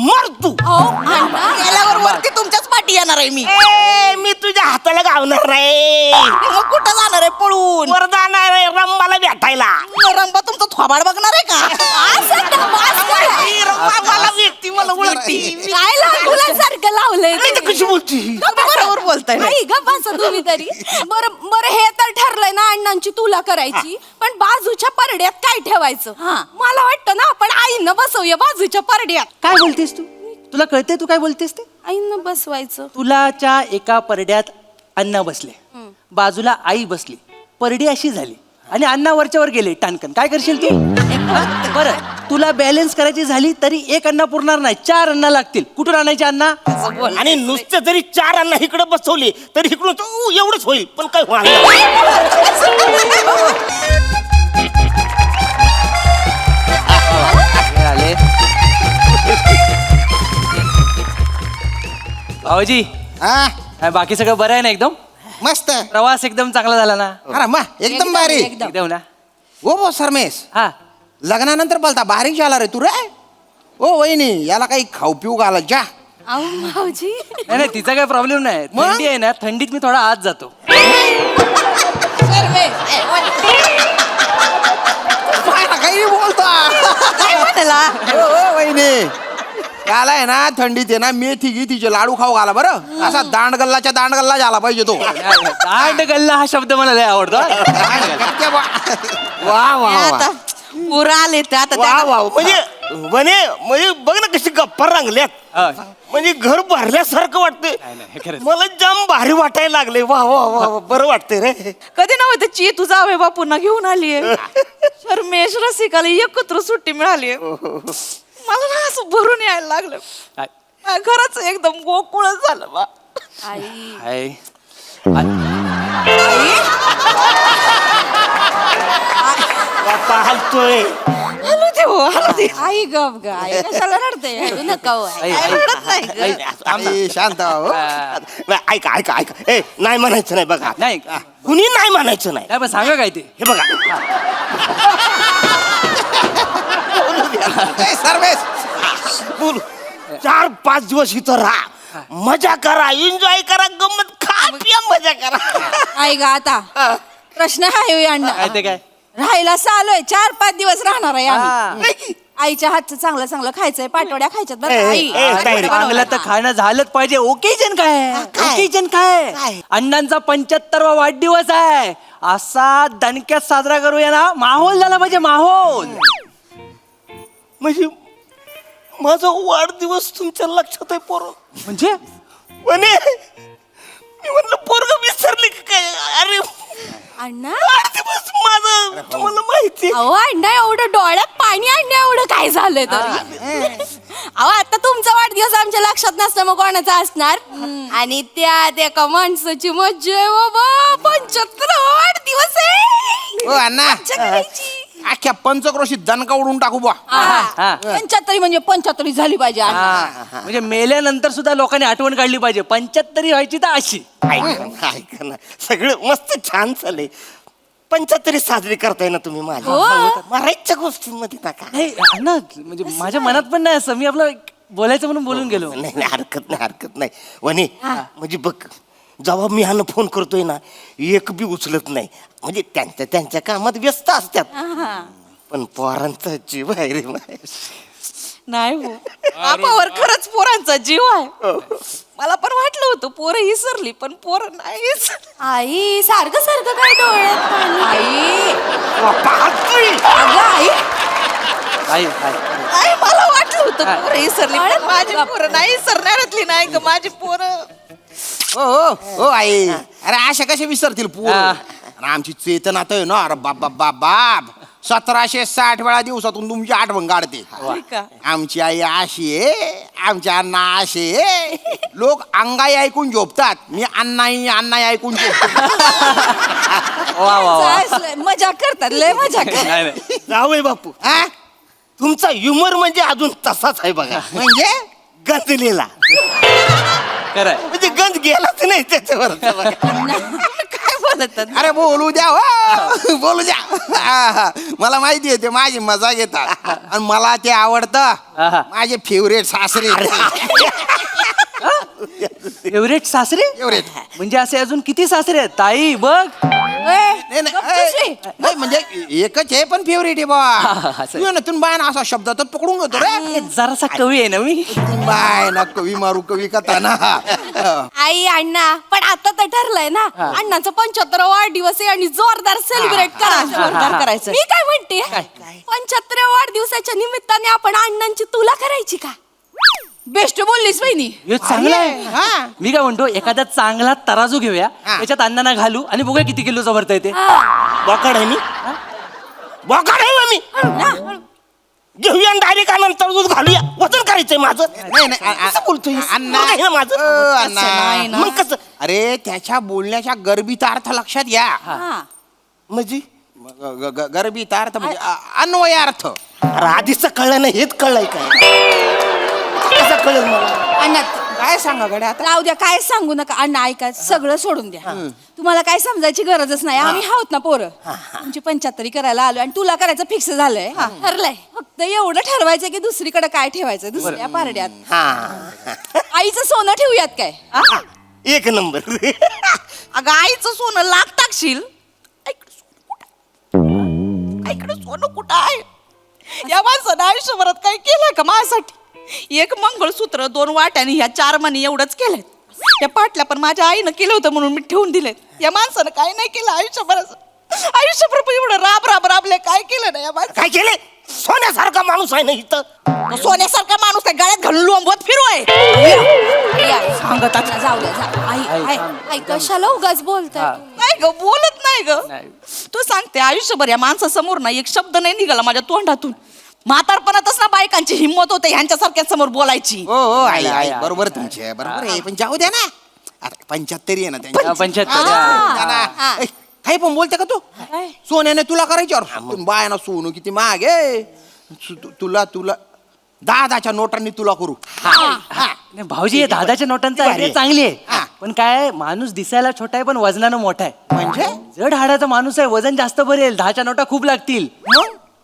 मर तू. गेल्यावर वरती तुमच्याच पाठी येणार आहे मी. मी तुझ्या हाताला गावणार नाही. मग कुठं जाणार आहे पळून? वर जाणार आहे रंबाला भेटायला. रंबा तुमचा थोबाड बघणार आहे का? रंबा मला व्यक्ती मला ओळखती. काय लागुलासारखं लावलंय नाही कशी बोलती. बरोबर बोलताय. नाही ग बसा तुम्ही तरी. बरं बरं हे तर ठरलंय ना अण्णांची तुला करायची, पण बाजूच्या परड्यात काय ठेवायचं? मला वाटतं ना आपण आईनं बसवूया बाजूच्या परड्यात. काय बोलतेस तू? तुला कळते तू काय बोलतेस ते? आईनं बसवायचं. तुलाच्या एका परड्यात अण्णा बसले, बाजूला आई बसली, परडी अशी झाली आणि अण्णा वरच्यावर गेले टाणकन. काय करशील तू? बरं तुला बॅलन्स करायची झाली तरी एक अण्णा पुरणार नाही, 4 अण्णा लागतील. कुठून आणायचे अण्णा? आणि नुसते जरी 4 अण्णा इकडे बसवले तरी इकडून एवढंच होईल, पण काय होणार. आले भाऊजी. बाकी सगळं बरं आहे ना? एकदम मस्त. प्रवास एकदम चांगला झाला ना? अरे मा एकदम भारी. एकदम ना? हो सरमेश, हा लग्नानंतर बोलता बारीक झाला रे तू रे. ओ वहिनी याला काही खाऊ पिऊ घाला जा. अहो भाऊजी नाही नाही तिचा काही प्रॉब्लेम नाही. थंडी आहे ना, थंडीत मी थोडा आत जातो. काही बोलता वहिनी याला आहे ना थंडीत आहे ना मेथी तिचे लाडू खाऊ घाला बरं. असा दांडगल्लाच्या दांडगल्ला झाला पाहिजे तो. दांड गल्ला हा शब्द मला लय आवडतो. वा वा आता पुरा आले ते आता वा वा म्हणजे बघ ना कशी गप्पा रंगल्यात. म्हणजे घर भरल्यासारखं वाटतंय. मला जाम भारी वाटायला लागले. वा वा वा बरं वाटतंय रे. कधी नव्हतं ची तुझा जावे बापूंना घेऊन आलीये. शर्मेश रसिकाला एकत्र सुट्टी मिळाली. मला ना असं भरून यायला लागलं. खरंच एकदम गोकुळच झालं बा. आई बाप्पा हलतोय. हलू दे हो हलू दे. आई गप ग आई कशाला रडते? रडू नका हो आई. रडत नाही ग. शांत हो. ऐका ऐका ऐका. ए नाही म्हणायचं नाही बघा. नाही कुणी नाही म्हणायचं नाही. नाही पण सांगा काय ते. हे बघा बोलू 4-5 दिवस इथं राहा, मजा करा, एन्जॉय करा, गंमत खा पिया मजा करा. आई ग आता प्रश्न आहे अण्णा. काय ते काय? राहायला चालूय 4-5 दिवस राहणार आहे आम्ही. आईच्या हातचं चांगलं चांगलं खायचंय, पाटोड्या खायच्यात बरं का, आई. चांगलं तर खाणं झालंच पाहिजे. ओकेजन काय? ओकेजन काय? अण्णांचा 75वा वाढदिवस आहे. असा दणक्यात साजरा करूया ना. माहोल झाला पाहिजे, माहोल. म्हणजे माझा वाढदिवस तुमच्या लक्षात आहे पोरं? म्हणजे म्हणे मी म्हणलं पोरग विसरले का काय? अरे अण्णा वाढदिवस माझा तुम्हाला माहिती. अहो अण्णा एवढं डोळ्यात पाणी आणण्या एवढं काय झालंय तरी. अहो आता तुमचा वाढदिवस आमच्या लक्षात नसतं मग कोणाचा असणार? आणि त्यात एका माणसाची मज्जा आहे बाबा. 75 वाढदिवस आहे. हो अण्णा अख्ख्या पंचक्रोशीत दणका उडून टाकू बा. 75 म्हणजे 75 झाली पाहिजे अण्णा. म्हणजे मेल्यानंतर सुद्धा लोकांनी आठवण काढली पाहिजे. 75 व्हायची तर अशी. ऐका ना सगळं मस्त छान चाललंय. 75 साजरी करताय ना तुम्ही माझ्या मरायच्या गोष्टींमध्ये नका. नाही अण्णा म्हणजे माझ्या मनात पण नाही असं. मी आपलं बोलायचं म्हणून बोलून गेलो. नाही नाही हरकत नाही वने. म्हणजे बघ जेव्हा मी ह्यानं फोन करतोय ना एक बी उचलत नाही. म्हणजे त्यांच्या कामात व्यस्त असतात. पण पोरांचा जीव आहे रे. नाही हो आपावर खरंच पोरांचा जीव आहे. मला पण वाटलं होतं पोरं विसरली पण पोरं नाहीच. आई सारखं सारखं काय डोळ्यात पाणी? आई आई आई मला वाटलं होतं पोरं विसरली पण माझी पोरं नाही विसरणाऱ्यातली नाही ग माझी पोरं. हो हो हो आई. अरे अशा कशा विसरतील पोर. आमची चेतना तर ना अरे बाप बाप बाप बाप 1760 वेळा दिवसातून तुमची आठवण काढते. आमची आई अशी आहे, आमच्या अण्णा असे आहे. लोक अंगाई ऐकून झोपतात, मी अण्णाई ऐकून झोपतो. मजा करतात लय मजा करतात. जावई बापू तुमचा ह्युमर म्हणजे अजून तसाच आहे बघा. म्हणजे गंजलेला म्हणजे गंज गेलाच नाही त्याच्यावर. काय बोलत अरे बोलू द्या हो. बोलू द्या. मला माहिती आहे ते माझी मजा घेतात आणि मला ते आवडतं. आहा. माझे फेवरेट सासरे. फेवरेट सासरे Favorite. म्हणजे असे अजून किती सासरे आहेत ताई बघ. नाही, नाही, नाही, म्हणजे एकच आहे पण फेवरेट आहे बा. असं. तू ना तुम्ही बाय ना असा शब्द तर पकडून घेतो रे. हे जरासा कवी आहे ना मी. बाय ना कवी मारू कवी कथा ना. आई अण्णा पण आता तर ठरलंय ना अण्णाचा 75वा वाढदिवस आहे आणि जोरदार सेलिब्रेट करायचं. जोरदार करायचं. मी काय म्हणते 75व्या वाढदिवसाच्या निमित्ताने आपण अण्णांची तुला करायची का? बेस्ट बोललीस बहिणी. हे चांगलं हा. आहे. मी काय म्हणतो एखादा चांगला तराजू घेऊया त्याच्यात अण्णांना घालू आणि बघूया किती किलोचा भरता येते. बोकाड आहे मी बोकाड आहे मी घेऊया डायरेक्ट आनंतर दूध घालूया वजन करायचंय माझं. नाही नाही कसं बोलतोय अण्णा. बघा हे माझं अण्णा. नाही ना. मग कसं अरे त्याच्या बोलण्याच्या गर्भित अर्थ लक्षात घ्या. म्हणजे गर्भित अर्थ म्हणजे अन्वय अर्थ. अरे आधीच कळलं नाही हेच कळलंय काय कसं कळलं मला अण्णा काय सांगा गड्या आता. राहू द्या काय सांगू नका अण्णा ऐका सगळं सोडून द्या. तुम्हाला काय समजायची गरजच नाही आम्ही आहोत ना पोरं. तुमची 75 करायला आलो आणि तुला करायचं फिक्स झालंय. ठरलंय फक्त एवढं ठरवायचं की दुसरीकडे काय ठेवायचं दुसऱ्या पारड्यात. हा आईचं सोनं ठेवूयात काय? एक नंबर अगं आईचं सोनं लाख टाकशील. इकडे सोनं कुठं आहे? या माणसानं आयुष्यभरात काय केलंय का माझ्यासाठी? एक मंगळसूत्र 2 वाट्याने ह्या 4 मणी एवढंच केलंय. या पाटल्या पण माझ्या आईनं केलं होतं म्हणून मी ठेवून दिले. या माणसानं काय नाही केलं आयुष्यभर एवढं राबले काय केलं ना या माणसानं? काय केले सोन्यासारखा माणूस आहे ना इथं. सोन्यासारखा माणूस काय गळ्यात घालून लोंबवत फिरवाय. सांगत जाऊ द्या आई कशाला उगाच बोलताय? नाही ग बोलत नाही ग. नाही. तू सांगते आयुष्यभर या माणसासमोर ना एक शब्द नाही निघाला माझ्या तोंडातून. म्हातारपणातच ना बायकांची हिंमत होते ह्यांच्यासारख्या समोर बोलायची. हो हो आई आई बरोबर तुमचे बरोबर आहे पण जाऊ द्या ना. आता 75 आहे ना त्यांच्या. 75. ना. ऐ, काही पण बोलते का तू सोन्याने तुला करायच्यावर बाय ना सोनं किती महाग आहे. तुला 10 नोटांनी तुला करू. नाही, भाऊजी हे दादाच्या नोटांचा आयडिया चांगली आहे पण काय माणूस दिसायला छोटा आहे पण वजनानं मोठा आहे. म्हणजे जड हाडाचा माणूस आहे वजन जास्त भरेल 10च्या नोटा खूप लागतील.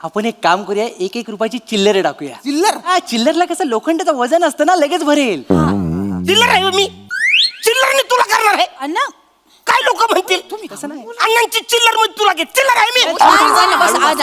आपण एक काम करूया 1-1 रुपयाची चिल्लर टाकूया. चिल्लर? हा चिल्लरला कसं लोखंडाचं वजन असतं ना लगेच भरेल. चिल्लर आहे मी चिल्लरने तुला करणार आहे. अण्णा काय लोक म्हणतील तुम्ही कसं नाही अण्णांची चिल्लर मध्ये तुला घे चिल्लर आहे मी. बस आज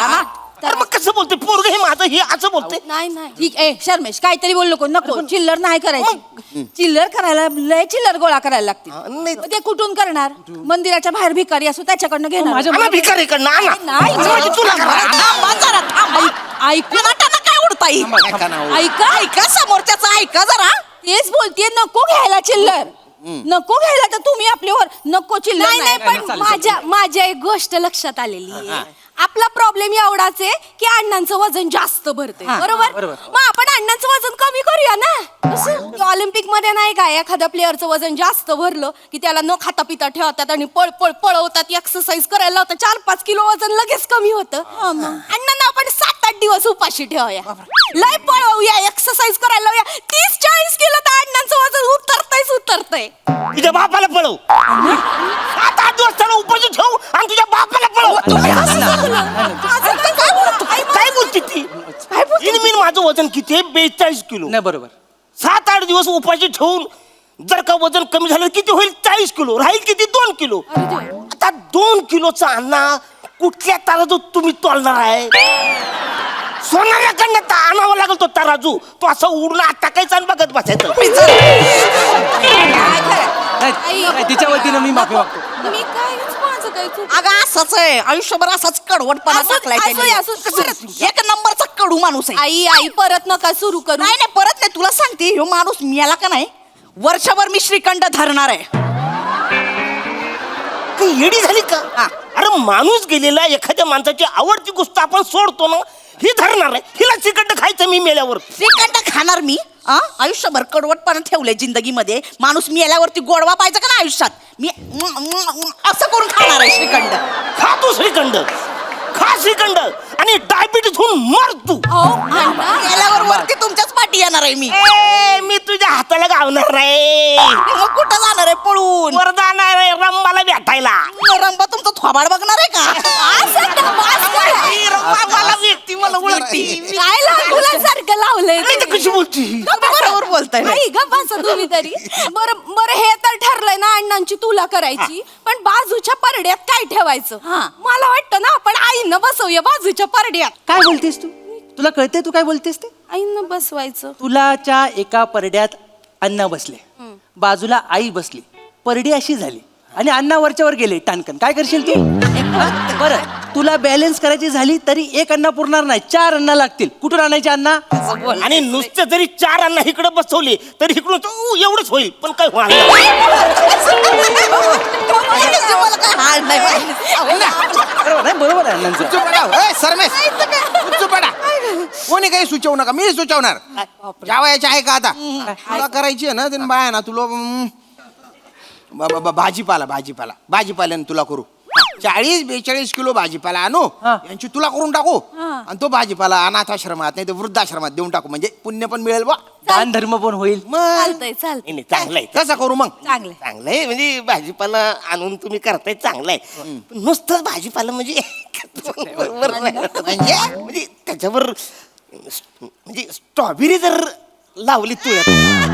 अरे मग कसं बोलते पोरग हे माझं हे असं बोलते. नाही नाही ठीक आहे शर्मेश काहीतरी बोल नको चिल्लर नाही करायची. चिल्लर करायला लय चिल्लर गोळा करायला लागते. नाही. ते कुठून करणार? मंदिराच्या बाहेर भिकारी असो त्याच्याकडनं घेणार. आम्हा भिकारीकडनं आणा. नाही, म्हणजे तुला करायचं. थांबा जरा, थांबा. ऐकू नाटानं काय उडताई? ऐका ना हो. ऐका समोरच्याचं ऐका जरा. तेच बोलतेय नको घ्यायला चिल्लर. नको घ्यायला तर तुम्ही आपल्यावर नको चिल्लर. नाही नाही पण माझ्या एक गोष्ट लक्षात आलेली आहे. आपला प्रॉब्लेम एवढाच आहे की अण्णांचं वजन जास्त भरते. बरोबर मग आपण अण्णांचं वजन कमी करूया ना. ऑलिम्पिक मध्ये नाही का एखाद्या प्लेअरचं वजन जास्त भरलं की त्याला न खाता पिता ठेवतात आणि पळवतात एक्सरसाइज करायला लावतात 4-5 किलो वजन लगेच कमी होतं. अण्णांना आपण 7-8 दिवस उपाशी ठेवूया लय पळवूया एक्सरसाइज करायला लावूया 30-40 किलो तर अण्णांचं वजन उतरतंय. तुझ्या बापाला पळव 7-8 दिवस त्याला उपाशी ठेवू आणि तुझ्या बापाला पळव. काय बोलते ती मी माझं वजन किती आहे 42 किलो. नाही बरोबर 7-8 दिवस उपाशी ठेवून जर का वजन कमी झालं किती होईल 40 किलो राहील किती 2 किलो. आता 2 किलोचा अण्णा कुठल्या तराजू तुम्ही तोलणार आहे? सोनाऱ्याकडनं आणावं लागेल तो तराजू. तो असं उडून आत टाकायचा आणि बघत बसायचं. नाही, तिच्या वतीनं मी माफी मागतो. मी काहीच माझं काही चूक. अगं असंच आहे आयुष्यभर असाच कडवटपणा टाकलाय त्यांनी. एक नंबरचा कडू माणूस आहे. आई परत नका सुरू करू. नाही नाही परत नाही तुला सांगते ह्यो माणूस मेला का नाही वर्षभर मी श्रीखंड धरणार आहे. काही येडी झाली का? अरे माणूस गेलेला एखाद्या माणसाची आवडती गोष्ट आपण सोडतो ना ही धरणार आहे. हिला चिकट खायचं मी मेल्यावर. श्रीखंड खाणार मी आयुष्यभर कडवटपणा ठेवलंय जिंदगीमध्ये. माणूस मेल्यावरती गोडवा पाहिजे का ना आयुष्यात मी असं करून खाणार आहे श्रीखंड. खा तू श्रीखंड खा श्रीखंड आणि डायबिटीस होऊन मर तू. मेल्यावर वरती शेवटी तुमच्याच पाठी येणार आहे मी. मी तुझ्या हाताला गावणार नाही. मग कुठं जाणार आहे पळून? वर जाणार आहे रंबाला भेटायला. रंबा तुमचं थोबाड बघणार आहे का? ही रंबा मला व्यक्ती मला ओळखती. काय लागुलासारखं लावलंय नाही तर कशी बोलती? बरोबर बोलताय. आई ग बसा तुम्ही तरी. बरं बरं हे तर ठरलंय ना अण्णांची तुला करायची, पण बाजूच्या परड्यात काय ठेवायचं? मला वाटतं ना आपण आईनं बसवूया बाजूच्या परड्यात. काय बोलतेस तू? तुला कळतंय तू काय बोलतेस ते? आईनं बसवायचं. तुलाच्या एका परड्यात अण्णा बसले, बाजूला आई बसली, परडी अशी झाली आणि अण्णा वरच्यावर गेले टाणकन. काय करशील तू? बरं, तुला बॅलन्स करायची झाली तरी एक अण्णा पुरणार नाही, 4 अण्णा लागतील. कुठून आणायचे अण्णा? आणि नुसतं जरी 4 अण्णा इकडे बसवले तरी इकडून एवढंच होईल, पण काय होणार नाही. मला काय हाड नाही पाहिजे. बरोबर आहे, बरोबर आहे अण्णांचं. उच्च पडा ए, सरमेश उच्च पडा. कोणी काही सुचवू नका, मी सुचवणार. जावयाचे आहे का आता? तुला करायची आहे ना ते बाया ना तुला भाजीपाल्यानं तुला करू. 40-42 किलो भाजीपाला आणू, यांची तुला करून टाकू आणि तो भाजीपाला अनाथाश्रमात नाही तर वृद्धाश्रमात देऊन टाकू, म्हणजे पुण्य पण मिळेल बा. दान धर्म पण होईल. मग चालतंय नाही, नाही, चांगलं आहे. कसं करू मग? चांगलंय. चांगलं आहे म्हणजे भाजीपाला आणून तुम्ही करताय चांगलं आहे. पण नुसतंच भाजीपाला म्हणजे बरोबर नाही. म्हणजे त्याच्यावर म्हणजे स्ट्रॉबेरी जर लावली तुळ्यात.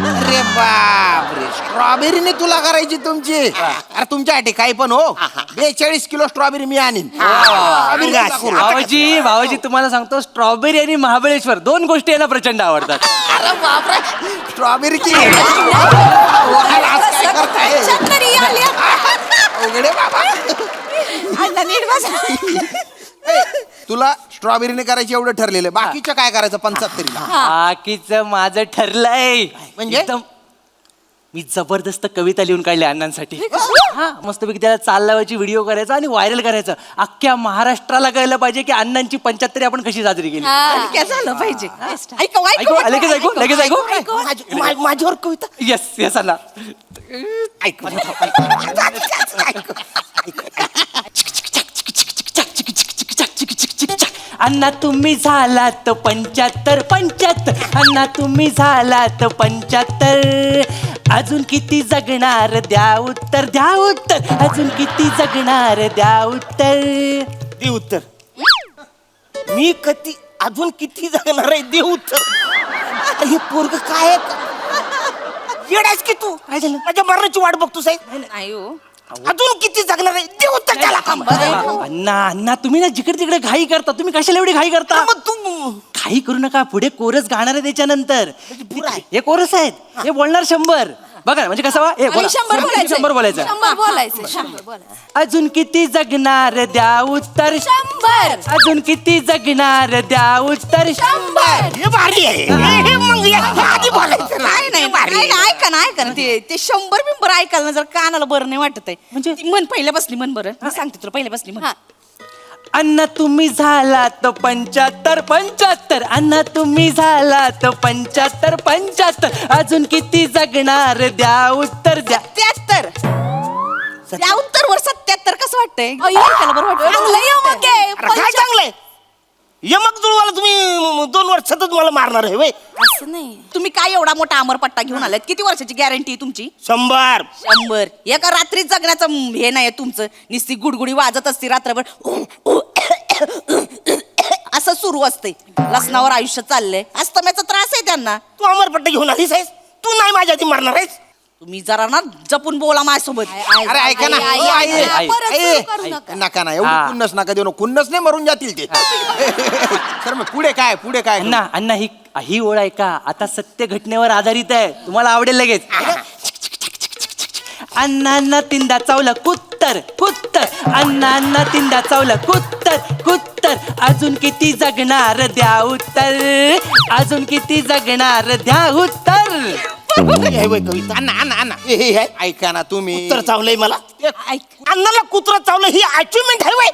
अरे बापरे, स्ट्रॉबेरीने तुला करायची तुमची? अरे तुमच्यासाठी काही पण हो. 42 किलो स्ट्रॉबेरी मी आणीन. भावाजी भावाजी तुम्हाला सांगतो, स्ट्रॉबेरी आणि महाबळेश्वर 2 गोष्टी यांना प्रचंड आवडतात. अरे बापरे, स्ट्रॉबेरीची तरी आल्या. अवघडे बाबा. अण्णा नीट बसा. तुला स्ट्रॉबेरीने करायची एवढं ठरलेलं, बाकीचं काय करायचं 75ला? बाकीचं माझं ठरलंय. म्हणजे? एकदम मी जबरदस्त कविता लिहून काढली अण्णांसाठी. हा, मस्तपैकी त्याला चाल लावायची, व्हिडिओ करायचा आणि व्हायरल करायचं. अख्ख्या महाराष्ट्राला कळलं पाहिजे की अण्णांची 75 आपण कशी साजरी केली. काय झालं पाहिजे? ऐकू, लगेच ऐकू, लगेच ऐकू. माझ्यावर कविता येस येस अण्णा. ऐक. अण्णा तुम्ही झालात 75. अण्णा तुम्ही झालात 75. अजून किती जगणार द्या उत्तर, द्या उत्तर. अजून किती जगणार द्या उत्तर. दे उत्तर. मी अजून किती जगणार आहे? दे उत्तर. हे पोरग काय आहे? येडायस की तू? काय झालं? माझ्या मरणाची वाट बघतो साहेब. नाही हो. अजून किती जगणार आहे? दे उत्तर त्याला. अण्णा तुम्ही ना जिकडे तिकडे घाई करता. तुम्ही कशाला एवढी घाई करता? मग तू घाई करू नका, पुढे कोरस गाणार आहे त्याच्यानंतर. पुरा आहे. हे कोरस आहेत, हे बोलणार 100. बघा ना, म्हणजे कसं वा? हे बोला. 100 बोलायचं. 100 बोलायचं. 100 बोलायचं. 100 बोलायचं. अजून किती जगणार द्या उत्तर. 100. अजून किती जगणार द्या उत्तर. 100. हे भारी आहे. हे मग आधी बोलायचं नाही नाही ऐका ना ते 100 बिंबर ऐकायला ना जर कानाला बरं नाही वाटत आहे. म्हणजे? ती मन पहिल्या बसली, मन बरं. मी सांगते तुला पहिल्या बसली म्हण. अण्णा तुम्ही झालात 75. अण्णा तुम्ही झालात 75. अजून किती जगणार द्या उत्तर, द्या. 73. त्या उत्तरवर 77 कसं वाटतंय? अय्यो, ऐकायला बरं वाटतं. चांगलं यमक आहे. काय चांगलंय? यमक जुळवाला तुम्ही 2 वर्ष सतत मला मारणार आहे वय. असं नाही. तुम्ही काय एवढा मोठा अमरपट्टा घेऊन आलात? किती वर्षाची गॅरंटी आहे तुमची? 100. 100. एका रात्रीत जगण्याचं हे नाही तुमचं. निस्ती गुडगुडी वाजत असते रात्रभर. असं सुरू असते. लसणावर आयुष्य चाललंय. अस्तम्याचा त्रास आहे त्यांना. तू अमरपट्टा घेऊन आलीस आहेस. तू नाही माझ्या आधी मारणार आहेस. तुम्ही जरा ना जपून बोला माझ्यासोबत. अरे ऐका ना, आई, ओ, आई, आई, आई, परत आई, सुरू करू आई, नका. नका ना, एवढी हा. खुन्नस नका देऊ. खुन्नस नाही मरून जातील ते. सर मग पुढे काय अण्णा ही ओळ आहे का आता सत्य घटनेवर आधारित आहे. तुम्हाला आवडेल लगेच. अण्णा तिंदा चावलं कुत्तर. अण्णा तिंदा चावलं कुत्तर. अजून किती जगणार द्या उत्तर. अजून किती जगणार द्या उत्तर. हे वय कविता. अण्णा हे ऐका ना तुम्ही. उत्तर चावलंय मला. अन्नाला कुत्रा चावलं ही अचिव्हमेंट आहे वय.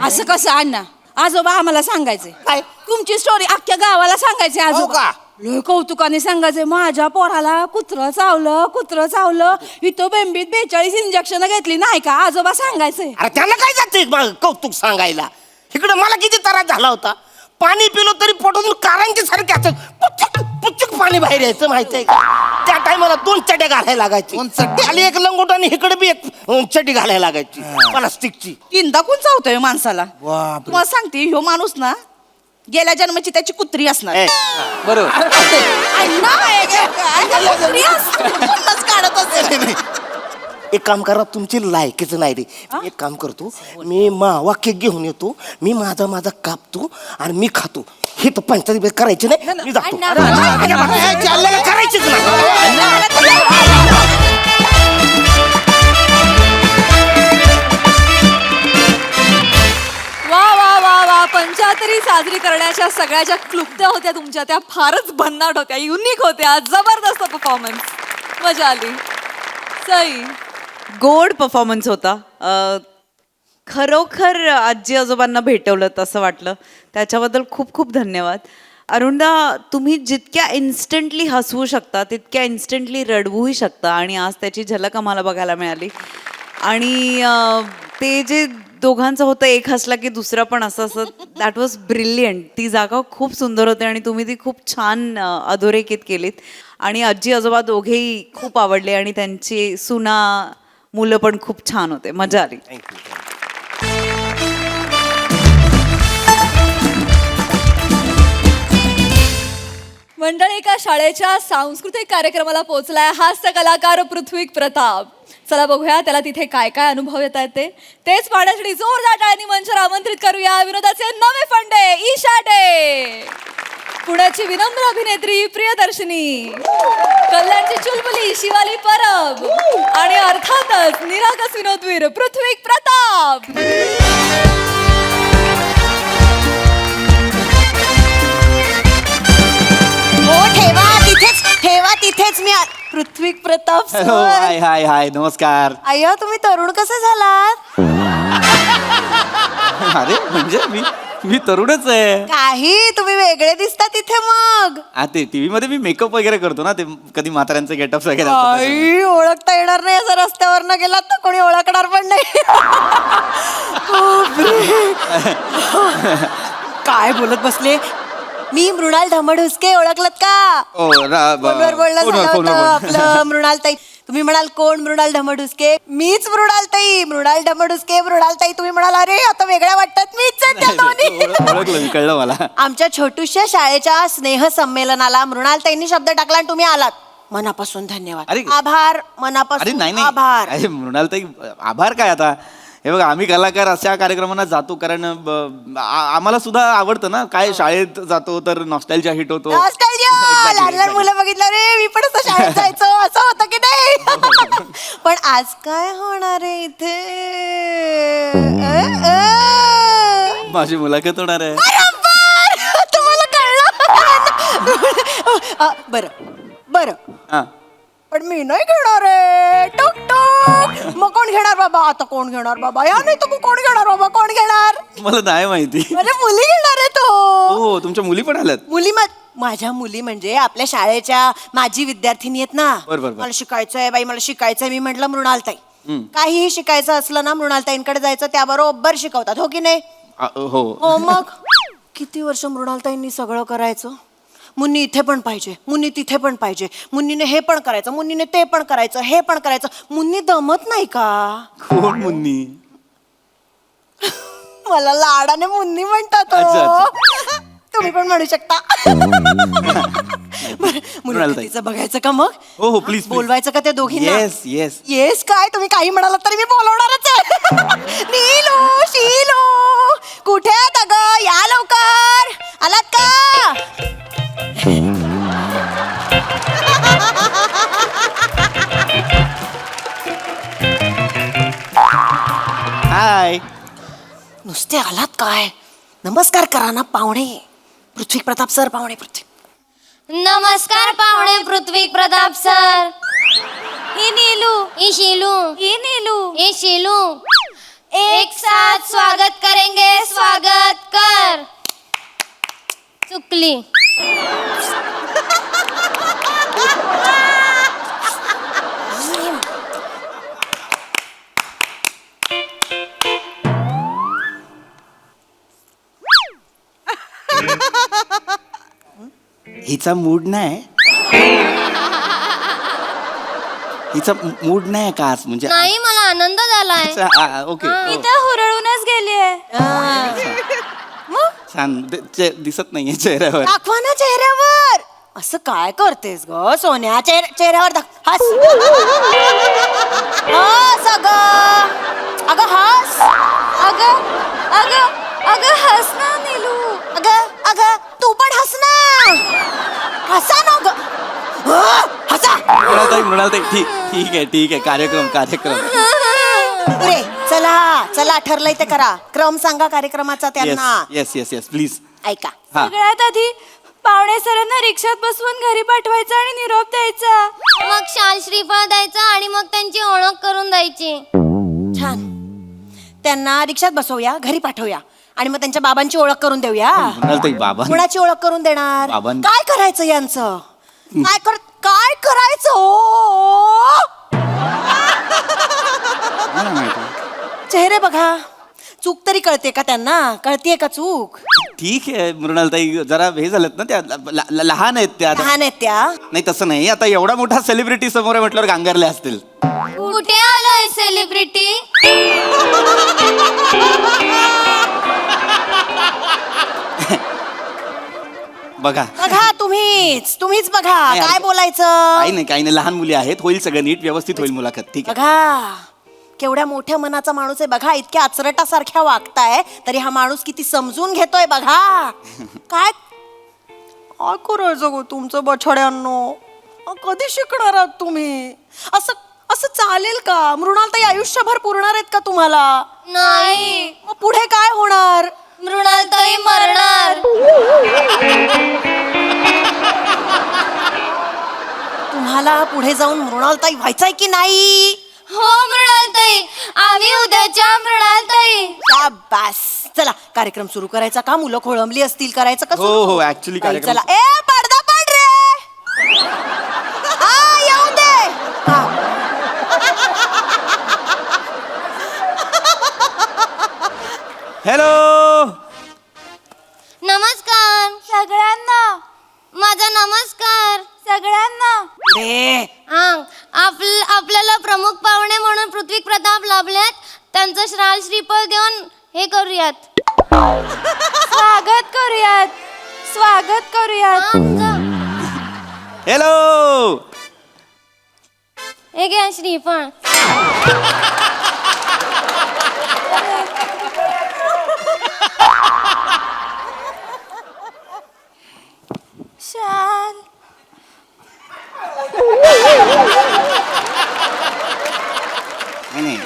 असं कसं अण्णा? आजोबा आम्हाला सांगायचे. काय? तुमची स्टोरी अख्ख्या गावाला सांगायचे हो आजोबा. का? लय कौतुकाने सांगायचे. माझ्या पोराला कुत्रं चावलं. इथं बेंबीत 42 इंजेक्शन घेतली नाही का? आजोबा सांगायचे. अरे त्यांना काय जाते कौतुक सांगायला. इकडे मला किती त्रास झाला होता. पाणी पिलो तरी पोटातून कारांची सारखे असत. जोराने बाहेर यायचं माहितीये का? त्या टायमाला 2 चड्ड्या घालायला लागायची. 2 चड्ड्या? खाली एक लंगोट आणि इकडे बी एक चड्डी घालायला लागायची प्लास्टिकची. तीनदा कोण चावतोय माणसाला बापरे. तुम्हाला सांगते ह्यो माणूस ना गेल्या जन्माची त्याची कुत्री असणार. ए, बरोबर. अण्णा, कुत्री असते. म्हणूनच काढत असेल. एक काम करा, तुमची लायकीच नाही रे. एक काम करतो, मी मावा केक घेऊन येतो, मी माझा कापतो आणि मी खातो. हे तर पंचायत करायची नाही, मी जातो. अण्णा. चाललं करायचीच नाही. वा वा वा वा पंचाहत्तरी साजरी करण्याच्या सगळ्या ज्या क्लुप्त्या होत्या तुमच्या त्या फारच भन्नाट होत्या, युनिक होत्या, जबरदस्त परफॉर्मन्स, मजा आली. सई, गोड परफॉर्मन्स होता. खरोखर आजी आजोबांना भेटवलं असं वाटलं. त्याच्याबद्दल खूप खूप धन्यवाद. अरुणदा, तुम्ही जितक्या इन्स्टंटली हसवू शकता तितक्या इन्स्टंटली रडवूही शकता आणि आज त्याची झलक आम्हाला बघायला मिळाली. आणि ते जे दोघांचं होतं, एक हसला की दुसरा पण असं दॅट वॉज ब्रिलियंट. ती जागा खूप सुंदर होती आणि तुम्ही ती खूप छान अधोरेखित केलीत. आणि आजी आजोबा दोघेही खूप आवडले आणि त्यांची सुना मुलं पण खूप छान होते. मजा आली. मंडळी, एका शाळेच्या सांस्कृतिक कार्यक्रमाला पोहोचलाय हास्य कलाकार पृथ्वीक प्रताप. चला बघूया त्याला तिथे काय काय अनुभव येत आहेत तेच पाहण्यासाठी जोरदार टाळ्यांनी मंचावर आमंत्रित करूया विनोदाचे नवे फंडे ईशा डे, पुण्याची विनम्र अभिनेत्री प्रियदर्शनी, कल्याणची चुलबुली शिवाली परब आणि अर्थातच निरागस विनोदवीर पृथ्वीक प्रताप. हो, ठेवा तिथेच मी पृथ्वीक प्रताप हॅलो, सर. हाय हाय हाय, नमस्कार. अय्या, तुम्ही तरुण कसे झालात? अरे म्हणजे मी तरुणच आहे. काही तुम्ही वेगळे दिसता तिथे मग. हा, ते टीव्ही मध्ये मी मेकअप वगैरे करतो ना, ते कधी म्हाताऱ्यांचे गेटअप्स वगैरे असतात तसे. आई, ओळखता येणार नाही असं रस्त्यावरनं गेलात तर कोणी ओळखणार पण नाही. काय बोलत बसले? मी मृणाल धमडहुसके, ओळखलत का? ओ, फोनवर बोलणं झालं होतं आपलं. मृणालताई, तुम्ही म्हणाल कोण मृणाल धमडहुसके? मीच मृणालताई, मृणाल धमडहुसके. मृणालताई, तुम्ही म्हणाल अरे आता वेगळ्या वाटतात, मीच आहे त्या दोन्ही. ओळखलं मी, कळलं मला. आमच्या छोटूशा शाळेच्या स्नेह संमेलनाला मृणालताईंनी शब्द टाकला आणि तुम्ही आलात. मनापासून धन्यवाद. अरे, आभार, अरे मनापासून नाही आभार. अरे मृणालताई, आभार काय आता. हे बघा, आम्ही कलाकार अशा कार्यक्रमांना जातो कारण आम्हाला सुद्धा आवडतं ना. काय शाळेत जातो तर नॉस्टॅल्जिया हिट होतो. Nostalgia! Exactly, लहान लहान exactly. मुलं बघितलं रे, मी पण असं शाळेत जायचो, असं होतं की नाही? पण आज काय होणार आहे इथे? माझी मुलाखत होणार आहे. बरोबर! तुम्हाला कळलं? बरं हा. पण मी नाही घेणार आहे. टुक टुक. मग कोण घेणार बाबा? आता कोण घेणार बाबा? या नाही तर कोण घेणार बाबा? कोण घेणार? मला नाही माहिती. म्हणजे मुली घेणार आहे तो. हो, तुमच्या मुली पण आल्यात. मुली माझ्या मुली म्हणजे आपल्या शाळेच्या माजी विद्यार्थिनी आहेत ना. बरं. मला शिकायचंय बाई, मला शिकायचंय. मी म्हटलं मृणालताई, काहीही शिकायचं असलं ना मृणालताईंकडे जायचं, त्या बरोबर शिकवतात. हो की नाही? हो. हो मग. किती वर्ष मृणालताईंनी सगळं करायचं. मुन्नी इथे पण पाहिजे, मुन्नी तिथे पण पाहिजे, मुन्नीने हे पण करायचं, मुन्नीने ते पण करायचं, हे पण करायचं. मुन्नी दमत नाही का? कोण मुन्नी? मला लाडाने मुन्नी म्हणतात हो. अच्छा. तुम्ही पण म्हणू शकता. मुलाखतीचं बघायचं का मग? हो, प्लीज. बोलवायचं का त्या दोघींना? येस. येस काय, तुम्ही काही म्हणालात तरी मी बोलवणारच आहे. नीलू, शीलू, कुठे आहेत अगं? या लवकर. आलात का? हाय. नुसते आलात काय? नमस्कार करा ना पाहुणे. पृथ्वी प्रताप सर, पाहुणे पृथ्वी. नमस्कार पाहुणे पृथ्वी प्रताप सर. ही नीलू, ई शीलू, ही नीलू. ई शीलू, एक साथ स्वागत करेंगे, स्वागत कर. चुकली. हिचा मूड नाही. हिचा मूड नाही का आज म्हणजे नाही मला आनंद झालाय ओके मी तर हुरळूनच गेलीये. छान दिसत नाहीये चेहऱ्यावर. दाखवा ना चेहऱ्यावर. असं काय करतेस ग सोन्या? चेहऱ्यावर हस. हस अगं हस. अगं हस ना नीलू. अगं तू पण हस ना. हसा ना ग. हसा. मृणालताई ठीक आहे कार्यक्रम पुरे चला ठरलंय ते करा. क्रम सांगा कार्यक्रमाचा त्यांना. Yes please. ऐका. हा. सगळ्यात आधी पाहुणे सरांना रिक्षात बसवून घरी पाठवायचं आणि निरोप द्यायचा. मग शाल श्रीफळ द्यायचा आणि मग त्यांची ओळख करून द्यायची. छान. त्यांना रिक्षात बसवूया, घरी पाठवूया आणि मग त्यांच्या बाबांची ओळख करून देऊया. मृणालताई बाबा कुणाची ओळख करून देणार? बाबां- काय करायचं यांचं? काय करायचं ओ? चेहरे बघा. चूक तरी कळते का त्यांना? कळतीये का चूक? ठीक आहे मृणालताई जरा हे झालेत ना त्या लहान आहेत त्या आता. लहान आहेत त्या. नाही तसं नाही आता एवढा मोठा सेलिब्रिटी समोर आहे म्हटल्यावर गांगरले असतील. कुठे आलोय सेलिब्रिटी? बघा बघा तुम्हीच बघा. नाही, काय अरे- बोलायचं? काही नाही लहान मुली आहेत होईल सगळं नीट व्यवस्थित होईल मुलाखत ठीक आहे. बघा केवढ्या मोठ्या मनाचा माणूस आहे बघा. इतक्या अचरटासारख्या वागताय तरी हा माणूस किती समजून घेतोय बघा. काय काय करायचं गो तुमचं बछड्यांनो? कधी शिकणार आहात तुम्ही? असं चालेल का? मृणालताई आयुष्यभर पुरणार आहेत का तुम्हाला? नाही मग पुढे काय होणार? मृणालताई मरणार. तुम्हाला पुढे जाऊन मृणालताई व्हायचंय की नाही? हो मृणालताई आम्ही उद्याच्या मृणालताई. शाबास. चला कार्यक्रम सुरू करायचा का? मुलं खोळंबली असतील. करायचं का हो, सुरू? हो, actually बाई, कार्यक्रम- चला ए पडदा पड रे. हा येऊ दे. हा. हॅलो नमस्कार सगळ्यांना माझा नमस्कार सगळ्यांना. पुढे. आपल्याला प्रमुख पाहुणे म्हणून पृथ्वी प्रताप लाभल्यात. त्यांचं श्राल श्रीफळ देऊन हे करूयात. स्वागत करूयात. हॅलो हे घ्या श्रीफळ. शाल नाही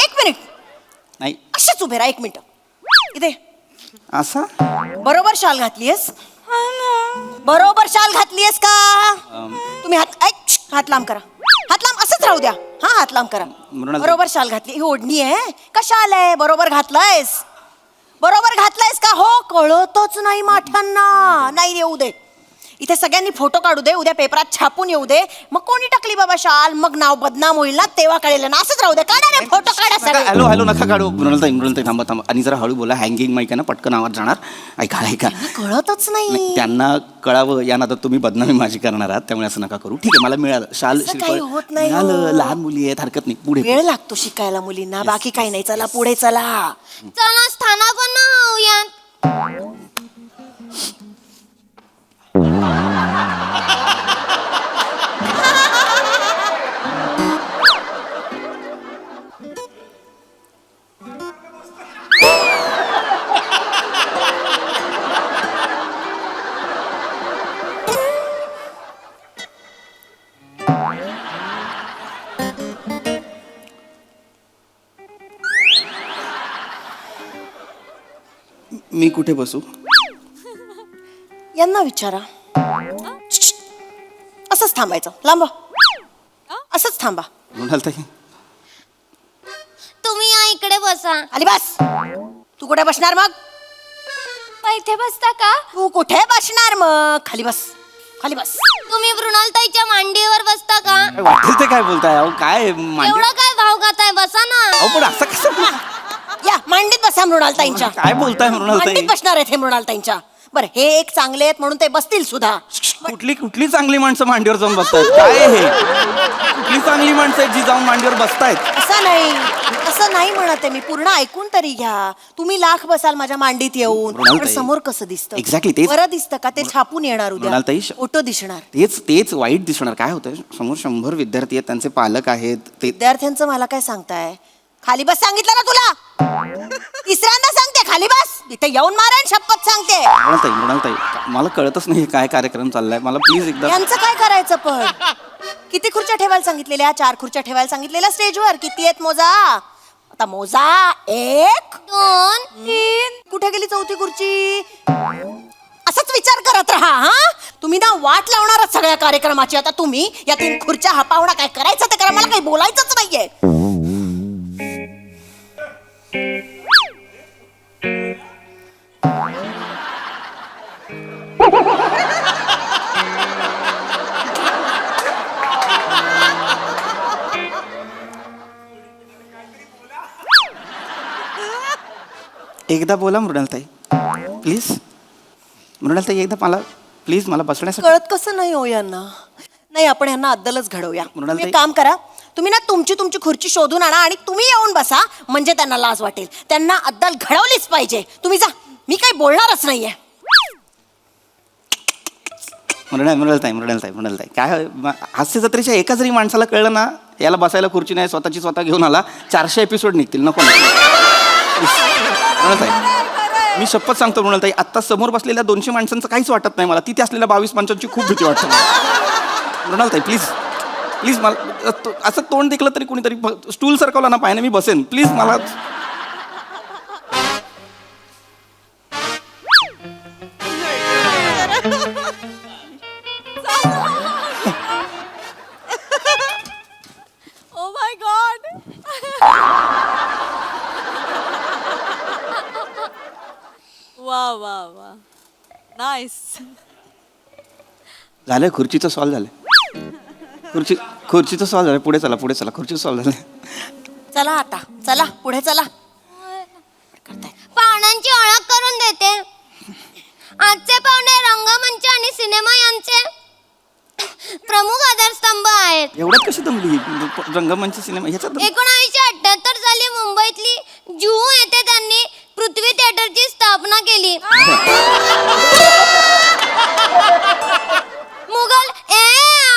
एक मिनिट नाही अशीच उभे राहा. एक मिनिट इथे. असा बरोबर शाल घातलीयस? बरोबर शाल घातलीयस का? तुम्ही हात लांब करा. हात लांब असंच राहू द्या. हा हात लांब करा. मृणाल- बरोबर शाल घातली. ही ओढणी आहे का शाल आहे? बरोबर घातलंयस का? हो कळतच नाही माठांना. नाही येऊ दे. इथे सगळ्यांनी फोटो काढू दे. उद्या पेपरात छापून येऊ दे. मग कोणी टाकली बाबा शाल? मग नाव बदनाम होईल ना. तेव्हा कळेल ना. असंच राहू दे. काढा रे फोटो काढा सगळे. हॅलो नका काढू मृणालताई थांबा आणि जरा हळू बोला. हँगिंग माईक आहे ना पटकन आवाज जाणार. ऐका कळतच नाही. नाही, त्यांना कळावं या नादात तुम्ही बदनामी माझी करणार आहात त्यामुळे असं नका करू. ठीक आहे मला मिळालं शाल असं श्रीफळ काही होत नाही हो. मिळालं. लहान मुली आहेत हरकत नाही पुढे वेळ लागतो शिकायला मुलींना. बाकी काही नाही. चला पुढे चला. चला स्थानापन्न होऊयात. मी कुठे बसू? यांना विचारा. असंच थांबायचं. लांब असंच थांबा. मृणालताई तुम्ही या इकडे बसा. आली बस. तू कुठे बसणार मग? इथे बसता का? तू कुठे बसणार मग? खाली बस. तुम्ही मृणालताईच्या मांडीवर बसता का? काय वाटेल ते काय बोलताय अहो काय मांडी एवढा काय भाव खाताय? बसा ना. अहो पण असं कसं या मांडीत बसा मृणालताईंच्या. काय बोलताय मृणालताई मांडीत बसणार आहेत हे मृणालताईंच्या. बरं हे एक चांगले आहेत म्हणून ते बसतील सुद्धा. कुठली चांगली माणसं मांडीवर जाऊन बसतायत काय हे कुठली चांगली माणसं आहेत जी जाऊन मांडीवर बसतायत? असं नाही म्हणत आहे मी. पूर्ण ऐकून तरी घ्या. तुम्ही लाख बसाल माझ्या मांडीत येऊन, पण मृणालताई, समोर कसं दिसतं? Exactly, तेच. बरं दिसतं का? ते छापून येणार उद्या, मृणालताई, फोटो दिसणार. तेच वाईट दिसणार. काय होतं समोर 100 विद्यार्थी आहेत, त्यांचे पालक आहेत, ते विद्यार्थ्यांचं मला काय सांगताय? खाली बस सांगितलं ना तुला, तिसऱ्यांदा सांगते खाली बस. इथे येऊन मारेन, शपथ सांगते. मृणालताई मला कळतच नाही काय कार्यक्रम चाललाय. मला प्लीज एकदा यांचं काय करायचं पण? किती खुर्च्या ठेवायला सांगितलेल्या? 4 खुर्च्या ठेवायला सांगितलेल्या स्टेजवर. किती आहेत मोजा? आता मोजा. 1 2 3. कुठे गेली 4थी खुर्ची? असंच विचार करत राहा. हा, तुम्ही ना वाट लावणारच सगळ्या कार्यक्रमाची. आता तुम्ही या 3 खुर्च्या हपावणा काय करायचं ते करा, मला काही बोलायचंच नाहीये. एकदा बोला मृणालताई प्लीज. मृणालताई एकदा मला बसण्यासाठी. कळत कसं नाही हो यांना? नाही, आपण यांना अद्दलच घडवूया. मृणालताई- तुम्ही एक काम करा, तुम्ही ना तुमची खुर्ची शोधून आणा आणि तुम्ही येऊन बसा, म्हणजे त्यांना लाज वाटेल. त्यांना अद्दल घडवलीच पाहिजे. तुम्ही जा, मी काही बोलणारच नाहीये. मृणालताई काय हास्य जत्रेच्या एका जरी माणसाला कळलं ना याला बसायला खुर्ची नाही, स्वतः घेऊन आला, 400 एपिसोड निघतील. नको मृणालताई, मी शपथ सांगतो मृणालताई, आत्ता समोर बसलेल्या 200 माणसांचं काहीच वाटत नाही मला. तिथे असलेल्या 22 माणसांची खूप भीती वाटते मृणालताई. प्लीज मला असं तोंड दिखलं तरी कोणीतरी स्टूल सरकवला ना पायाने मी बसेन. प्लीज मला. Oh my God. वा वा वा, नाईस. झालंय, खुर्चीचं सॉल्व झालंय. खुर्चीचं सॉल्व झालं. पुढे चला खुर्चीचं सॉल्व झालंय. चला आता, चला पुढे चला. पाहुण्यांची ओळख करून देते. आजचे पाहुणे रंगमंच आणि सिनेमा यांचे प्रमुख आधारस्तंभ आहेत. एवढ्यात कशी जमली रंगमंच सिनेमा ह्याच्यात? 1978 साली मुंबईतली जुहू येथे त्यांनी पृथ्वी थिएटरची स्थापना केली. मुघल ए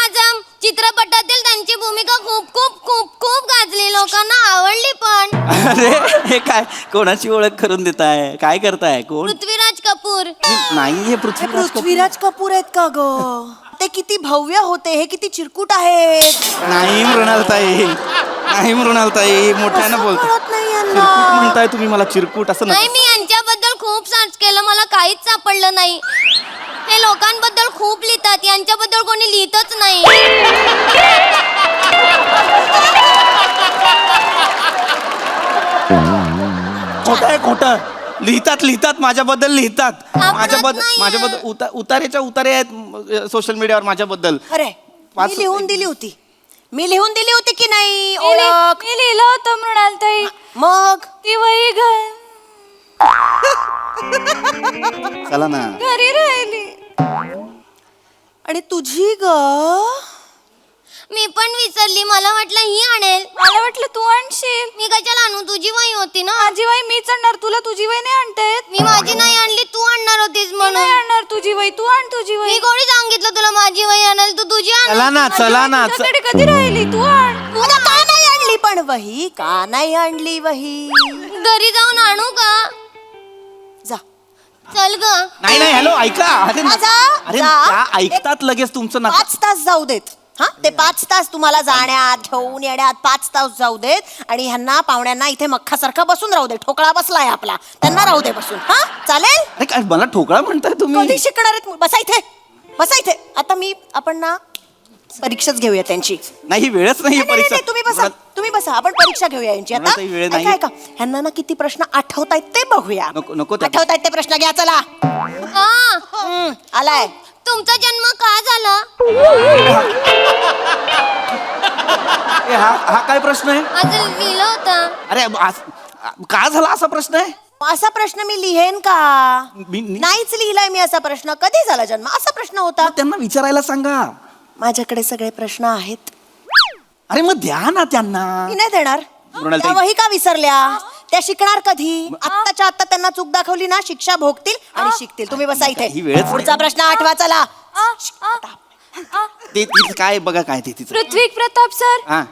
आझम चित्रपटातील त्यांची भूमिका खूप खूप खूप खूप गाजली, लोकांना आवडली पण. अरे हे काय कोणाची ओळख करून देताय? काय करताय? कोण? पृथ्वीराज कपूर. नाहीये पृथ्वीराज कपूर आहेत का ग? ते किती भव्य होते, हे किती चिरकुट आहेत. नाही मृणालताई, मोठ्यानं बोलतो. कळत नाही यांना. चिरकुट म्हणताय तुम्ही मला? चिरकुट असं नाही, मी यांच्याबद्दल खूप सर्च केलं, मला काहीच सापडलं नाही. हे लोकांबद्दल खूप लिहितात, यांच्याबद्दल कोणी लिहितच नाही. खोटं लिहितात माझ्याबद्दल लिहितात. सापडत नाहीये. माझ्याबद्दल उतारेच्या उतारे आहेत सोशल मीडियावर माझ्याबद्दल. अरे, पाच- मी लिहून दिली होती की नाही ओळख? मी लिहिलं होतं मृणालताई. मग ती वही चला ना. घरी राहिली. आणि तुझी ग? मी पण विसरली, मला वाटलं ही आणेल. मला वाटलं तू आणशील. मी कशाला आणू, तुझी वही होती ना. माझी वही मीच आणणार, तुला तुझी वही नाही आणता येत. मी माझी नाही आणली, तू आणणार होतीस मी म्हणून. नाही आणणार तुझी वही, तू आण तुझी मी वही. कोणी सांगितलं तुला माझी वही आणायला? तू तुझी आण. चला ना. तुझ्याकडे कधी राहिली, तू आण. उद्या का नाही आणली पण वही? का नाही आणली वही? घरी जाऊन आणू का? जा. चल ग. नाही हॅलो ऐका. अरे जा. त्या ऐकतात लगेच तुमचं ना. 5 तास जाऊ देत. हा, ते 5 तास तुम्हाला जाण्यात घेऊन येण्यात 5 तास जाऊ देत. आणि ह्यांना पाहुण्यांना इथे मख्खासारखा बसून राहू दे. ठोकळा बसलाय आपला, त्यांना राहू दे बसून. हा, चालेल? अरे काय मला ठोकळा म्हणताय तुम्ही? कधी शिकणार आहेत? बसा इथे. आता आपण ना परीक्षाच घेऊया त्यांची. नाही वेळच नाही नाही, परीक्षा. तुम्ही बसा आपण परीक्षा घेऊया यांची. आता मला वेळ नाही. ऐका, ह्यांना ना किती प्रश्न आठवतायत ते बघूया. नको त्या- आठवतायत ते प्रश्न घ्या. चला. हा, आलाय. तुमचा जन्म का झाला? हा काय प्रश्न आहे? आज लिहिलं होतं. अरे का झाला असा प्रश्न आहे? असा प्रश्न मी लिहेन का? मी- नाहीच लिहिलाय मी असा प्रश्न. कधी झाला जन्म? असा प्रश्न होता. मग त्यांना विचारायला सांगा. माझ्याकडे सगळे प्रश्न आहेत. अरे मग द्या ना त्यांना. मी नाही देणार. मृणाल त्या ताई- वही का विसरल्या? त्या शिकणार कधी? आत्ताच्या आत्ता त्यांना चूक दाखवली ना, शिक्षा भोगतील आणि शिकतील. तुम्ही बसा इथे. ही वेळच नाही. पुढचा प्रश्न आठवा. चला. ते तिचं काय बघा काय ते तिचं. पृथ्वी प्रताप सर, हा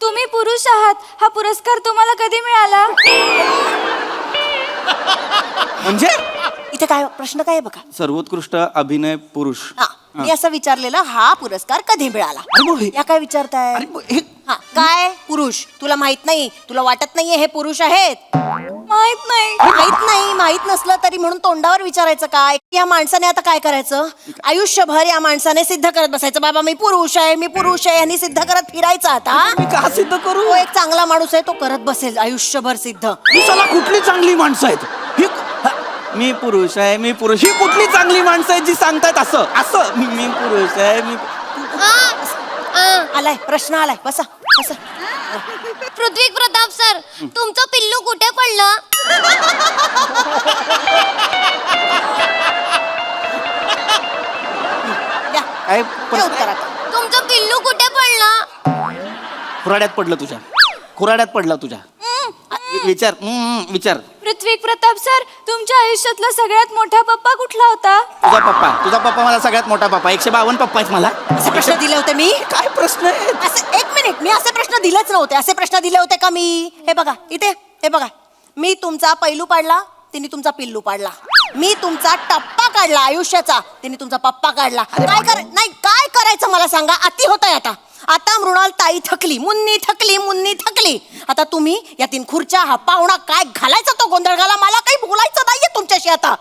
तुम्ही पुरुष आहात, हा पुरस्कार तुम्हाला कधी मिळाला? म्हणजे इथे काय प्रश्न काय आहे बघा. सर्वोत्कृष्ट अभिनय पुरुष. हा, मी असं विचारलेलं, हा पुरस्कार कधी मिळाला? अरे मग हे- या काय विचारताय? अरे मग हे हा, काय पुरुष? तुला माहित नाही? तुला वाटत नाहीये हे पुरुष आहेत? माहित नाही. माहित नसलं तरी म्हणून तोंडावर विचारायचं काय? या माणसाने आता काय करायचं? आयुष्यभर या माणसाने सिद्ध करत बसायचं, बाबा मी पुरुष आहे, मी पुरुष आहे, यांनी सिद्ध करत फिरायचं आता. मी का सिद्ध करू? तो एक चांगला माणूस आहे, तो करत बसेल आयुष्यभर सिद्ध. ही साला कुठली चांगली माणसं आहेत ही? मी पुरुष आहे, मी पुरुष. ही कुठली चांगली माणसं आहेत जी सांगतायत असं असं मी पुरुष आहे, मी आलाय प्रश्न आलाय. बसा बसा. पृथ्वी प्रताप सर, तुमचं पिल्लू कुठे पडलं? द्या. काय हे उत्तर आता. तुमचं पिल्लू कुठे पडलं? खुराड्यात पडलं तुझ्या. खुराड्यात पडला तुझ्या. विचार विचार. पृथ्वी प्रताप सर, तुमच्या आयुष्यातला सगळ्यात मोठा पप्पा कुठला होता? तुझा पप्पा मला सगळ्यात मोठा पप्पा. 152 पप्पा आहेत मला. असे प्रश्न दिले होते मी? काय प्रश्न आहे? असे एक मिनिट, मी असे प्रश्न दिलेच नव्हते. असे प्रश्न दिले होते का मी? हे बघा इथे, हे बघा. मी तुमचा पैलू पाडला, तिने तुमचा पिल्लू पाडला. मी तुमचा टप्पा काढला आयुष्याचा, तिने तुमचा पप्पा काढला. काय करायचं मला सांगा? अति होतंय आता. आता मृणाल ताई थकली, मुन्नी थकली. आता तुम्ही या 3 खुर्च्या, हा पाहुणा, काय घालायचा तो गोंधळ घाला. मला काही बोलायचं नाहीये तुमच्याशी आता.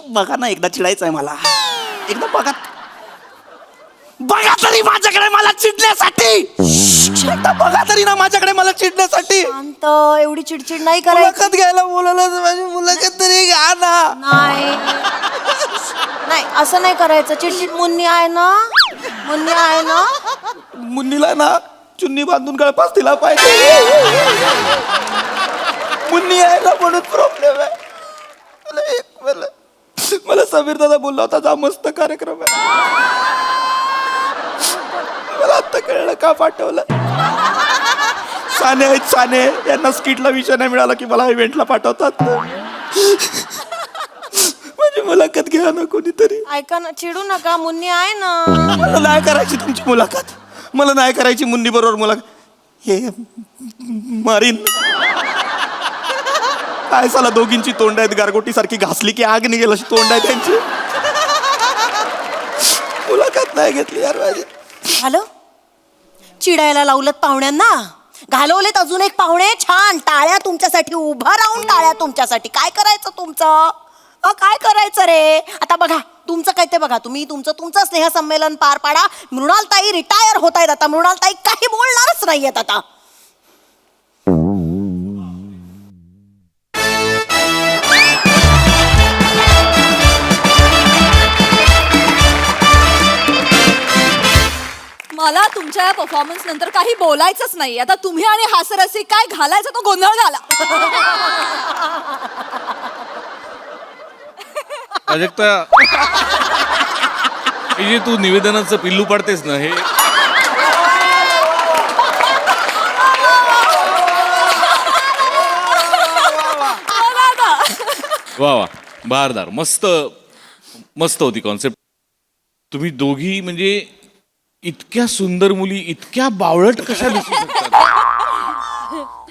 बघा ना, एकदा चिडायचं आहे मला. एकदा बघा तरी माझ्याकडे मला चिडण्यासाठी. एकदा बघा तरी ना माझ्याकडे मला चिडण्यासाठी. शांत, एवढी चिडचिड नाही करायची. मुलाखत घ्यायला बोलावलं, माझी मुलाखत तरी घ्या ना. नाही असं नाही करायचं. चिडचिड. मुन्नी आहे ना? मुन्नीला ना चुन्नी बांधून गळपास दिला पाहिजे. मुन्नी आहे ना म्हणून प्रॉब्लेम आहे. मला समीर दादा बोलला होता, जा मस्त कार्यक्रम आहे. मला आता कळलं का पाठवलं. साने यांना स्किटला विषय नाही मिळाला की मला इव्हेंटला पाठवतात. माझी मुलाखत घ्या ना कोणीतरी. ऐका ना, चिडू नका. मुन्नी आहे ना. मला नाही करायची तुमची मुलाखत. मला नाही करायची मुन्नी बरोबर मुलाखत. हे मारीन. काय साला दोघींची तोंड आहेत गारगोटी सारखी, घासली की आग निघेल अशी तोंड आहे त्यांची. मुलाखत नाही घेतली यार माझी. झालं? चिडायला लावलं पाहुण्यांना. घालवलेत अजून एक पाहुणे. छान टाळ्या तुमच्यासाठी, उभा राहून टाळ्या तुमच्यासाठी. काय करायचं तुमचं? काय करायचं रे? आता बघा तुमचं काय ते बघा. तुम्ही तुमचं स्नेहसंमेलन पार पाडा. मृणालताई रिटायर होत आहेत आता. मृणालताई काही बोलणारच नाहीयेत आता. मला तुमच्या या परफॉर्मन्स नंतर काही बोलायचंच नाही. आता तुम्ही आणि हास्यरसिक काय घालायचा तो गोंधळ घाला. प्राजक्ता, हे जे तू निवेदनाचं पिल्लू पाडतेस ना, हे वा वा, बहारदार. मस्त होती कॉन्सेप्ट. तुम्ही दोघी म्हणजे इतक्या सुंदर मुली इतक्या बावळट कशा दिसू शकतात?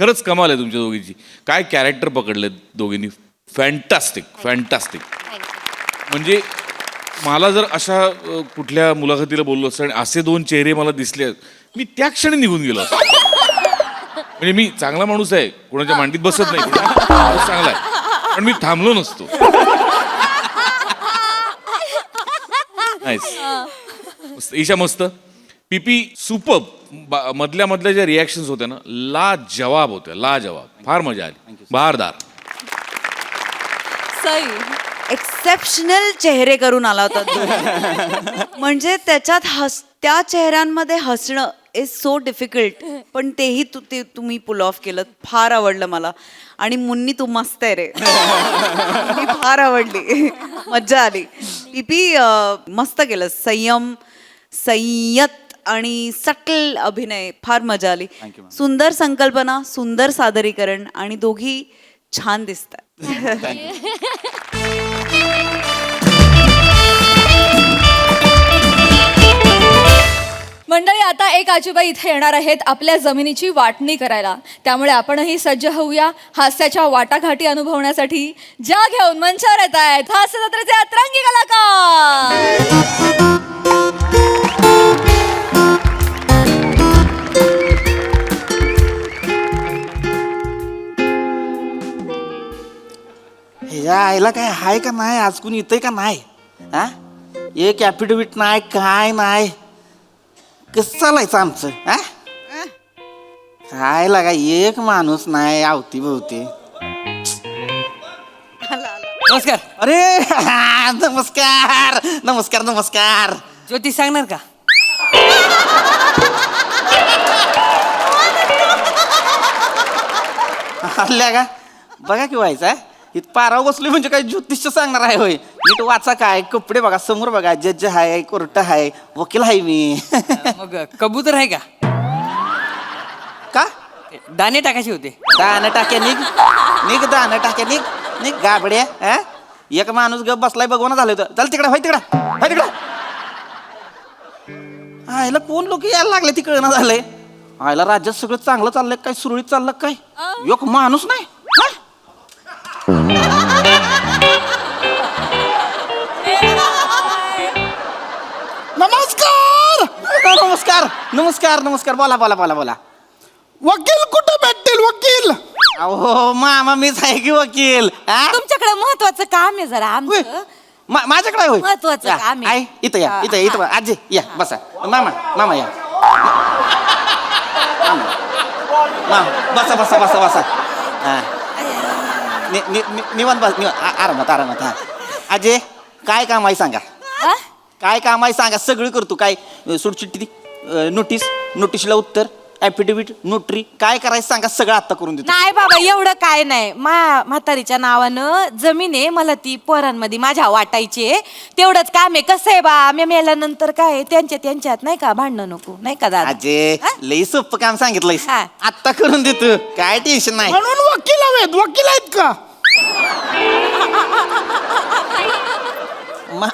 खरंच कमाल आहे तुमच्या दोघींची. काय कॅरेक्टर पकडले दोघींनी. फॅन्टास्टिक. म्हणजे मला जर अशा कुठल्या मुलाखतीला बोललो असतं आणि असे 2 चेहरे मला दिसले, मी त्या क्षणी निघून गेलो असतो. म्हणजे मी चांगला माणूस आहे, कोणाच्या मांडीत बसत नाही, चांगला आहे, पण मी थांबलो नसतो. नाईस. ईशा मस्त. पीपी सुपर्ब. मधल्या ज्या रिॲक्शन्स होत्या ना, लाजवाब होत्या. फार मजा आली. बहारदार. सई एक्सेप्शनल चेहरे करून आला होता तो. म्हणजे त्याच्यात त्या चेहऱ्यांमध्ये हसणं इज सो डिफिकल्ट, पण तेही तुम्ही पुल ऑफ केलं. फार आवडलं मला. आणि मुन्नी तू मस्त आहे रे. मी फार आवडली, मज्जा आली. पीपी मस्त केलं. संयत आणि सटल अभिनय, फार मजा आली. सुंदर संकल्पना, सुंदर सादरीकरण आणि दोघी छान दिसतात. मंडळी, आता एक आजोबा इथे येणार आहेत आपल्या जमिनीची वाटणी करायला. त्यामुळे आपणही सज्ज होऊया हास्याच्या वाटाघाटी अनुभवण्यासाठी. ज्या घेऊन मंचावर येत आहेत हास्य जत्रेचे अतरंगी कलाकार. ह्या आईला काय हाय का नाही, आज कुणी येतंय का नाही? हा, एक ॲफिडेव्हिट नाही, काय नाही. कसं चालायचं आमचं? हा, काय लागा एक माणूस नाही आवती भोवती. नमस्कार. अरे नमस्कार नमस्कार नमस्कार. ज्योतिष सांगणार का? हल्ल्या का बघा की व्हायचा इथं पाराव बसलोय म्हणजे काय ज्योतिष सांगणार आहे होय? नीट वाचा, काय कपडे बघा, समोर बघा, जज आहे, कोर्ट आहे, वकील आहे मी. मग कबूतर आहे का? का दाणे टाकायचे होते. दाणं टाक्या निघ निघ, दाणं टाक्या निघ निघ गाबड्या. हा, एक माणूस गप बसलाय बघवणं झालं होतं. चल तिकडे, होय तिकडं. आयला कोण लोक यायला लागले तिकडं झालंय. आयला राज्यात सगळं चांगलं चाललंय काय, सुरळीत चाललं काय? एक माणूस नाही. नमस्कार नमस्कार नमस्कार नमस्कार. बोला बोला बोला बोला. वकील कुठे भेटतील? वकील अहो मामा मीच आहे की वकील. हा? तुमच्याकडे महत्वाचं काम आहे जरा आमचं. माझ्याकडे होय महत्वाचं या, काम आहे. आई, इथं या इथं इथं आजी या बसा. मामा या. मामा बसा बसा बसा बसा. हा. निवांत बस, आरामात आरामात. हा आजी, काय काम आहे सांगा? काय काम आहे सांगा, सगळं करतो. काय सुटचिट्टी, नोटीसला उत्तर, ॲफिडेव्हिट, नोटरी, काय करायचं सांगा, सगळं आता करून देतो. नाही बाबा, एवढं काय नाही. म्हातारीच्या नावानं जमीन आहे, मला ती पोरांमध्ये माझ्या वाटायची आहे. तेवढंच काम आहे. कसं आहे बा, मी मेल्यानंतर काय त्यांच्यात नाही का भांडणं नको, नाही का दादा? आजे लई सोपं काम सांगितलंय, हा. आता करून देतो, काय टेन्शन नाही. म्हणून वकील हवेत. वकील आहेत का?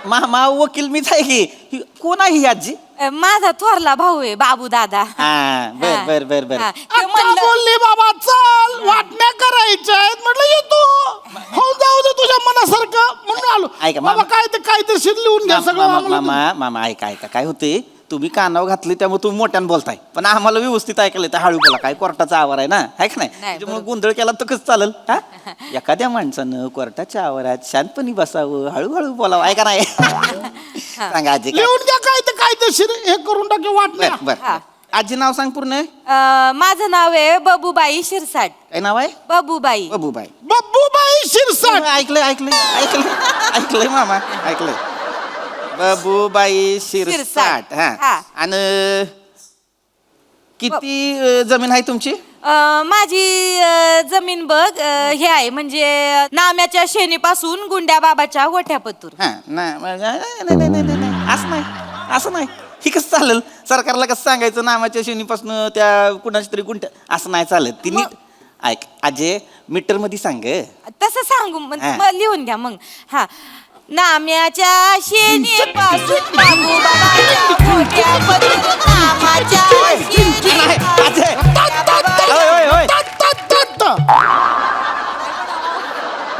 मामा वकील मीच आहे की. कोण आहे ही आजी? माझा थोरला भाऊ आहे, बाबू दादा. हा, बर बर बर बर. हा, ते आता म्हणलं- बोलली बाबा चल वाटण्या करायच्या आहेत, म्हटलं येतो. हो जाऊ दे तुझ्या मनासारखं म्हणून आलो. ऐका, बाबा काय ते कायदेशीर लिहून घ्या सगळं आम्हाला. मामा ऐका ऐका, काय होते, तुम्ही कानावर घातले त्यामुळे तुम्ही मोठ्यानं बोलताय, पण आम्हाला व्यवस्थित ऐकायला तर हळू बोला. काय कोर्टाचा आवार आहे ना, आहे का नाही? त्याच्यामुळे गोंधळ केला तर कसं चालेल? हा, एखाद्या माणसानं कोर्टाच्या आवारात शांतपणी बसावं, हळूहळू बोलावं, ऐका नाही? सांगा आजी काय? लिहून घ्या काय ते कायदेशीर हे करून टाके वाटण्या. बर बर. आजी नाव सांग पूर्ण. माझं नाव आहे बबूबाई शिरसाट. काय नाव आहे? बबूबाई. बबूबाई. बब्बूबाई शिरसाट. ऐकलंय मामा, ऐकलंय. बबूबाई शिरसाट. हा, हा. आणि किती जमीन आहे तुमची? माझी जमीन बघ हे आहे, म्हणजे नाम्याच्या शेणीपासून गुंड्या बाबाच्या गोठ्यापतूर. हा, नाही, असं नाही. ही कसं चालेल? सरकारला कसं सांगायचं नामाच्या शेणीपासून त्या कुणाची तरी गुंट, असं नाही चालत. ती नीट ऐक आजे, मीटर मध्ये सांग. तसं सांगू हा. मग लिहून घ्या मग. हा, नाम्याच्या शेणीपासून बाबू बाबाच्या गोठ्यापतूर, नामाच्या शेणीपासून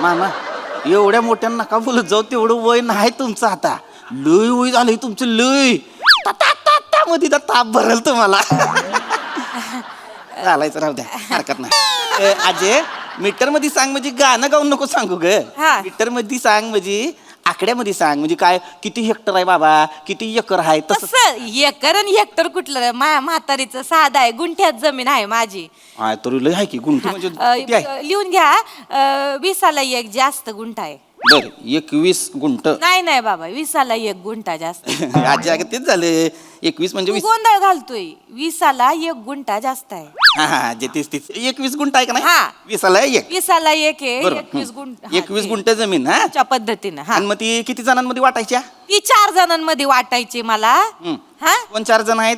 मामा एवढ्या मोठ्या नका बोलत जाऊ, तेवढं वय नाही तुमचं आता. लय वय झालंय तुमचं, लय मध्ये ताप भरल तुम्हाला. चालायचं राहू द्या, हरकत नाही. आजे मीटर मध्ये सांग, म्हणजे गाणं गाऊन नको सांगू ग. हा. मीटर मध्ये सांग, म्हणजे आकड्यामध्ये सांग, म्हणजे काय किती हेक्टर आहे बाबा, किती एकर आहे तसं. तसं एकर आणि हेक्टर कुठलं? म्हातारीचं साधा आहे, गुंठ्यात जमीन आहे माझी. तरी लय आहे की गुंठ, म्हणजे किती आहे? लिहून घ्या, 20ला एक जास्त गुंठा आहे. बर 21 गुंट नाही नाही बाबा 20ला 1 गुंठा जास्त आजी अगं तेच झाले 21 म्हणजे तू 20 गोंधळ घालतोय 20ला 1 गुंठा जास्त आहे हा जे तीस 21 गुंट आहे का नाही हा. 20ला 1 20ला 1 आहे बरोबर 21 गुंठा 21 गुंट जमीन हा च्या पद्धतीनं हा आणि मग ती किती जणांमध्ये वाटायच्या ती 4 जणांमध्ये वाटायची मला हा कोण 4 जण आहेत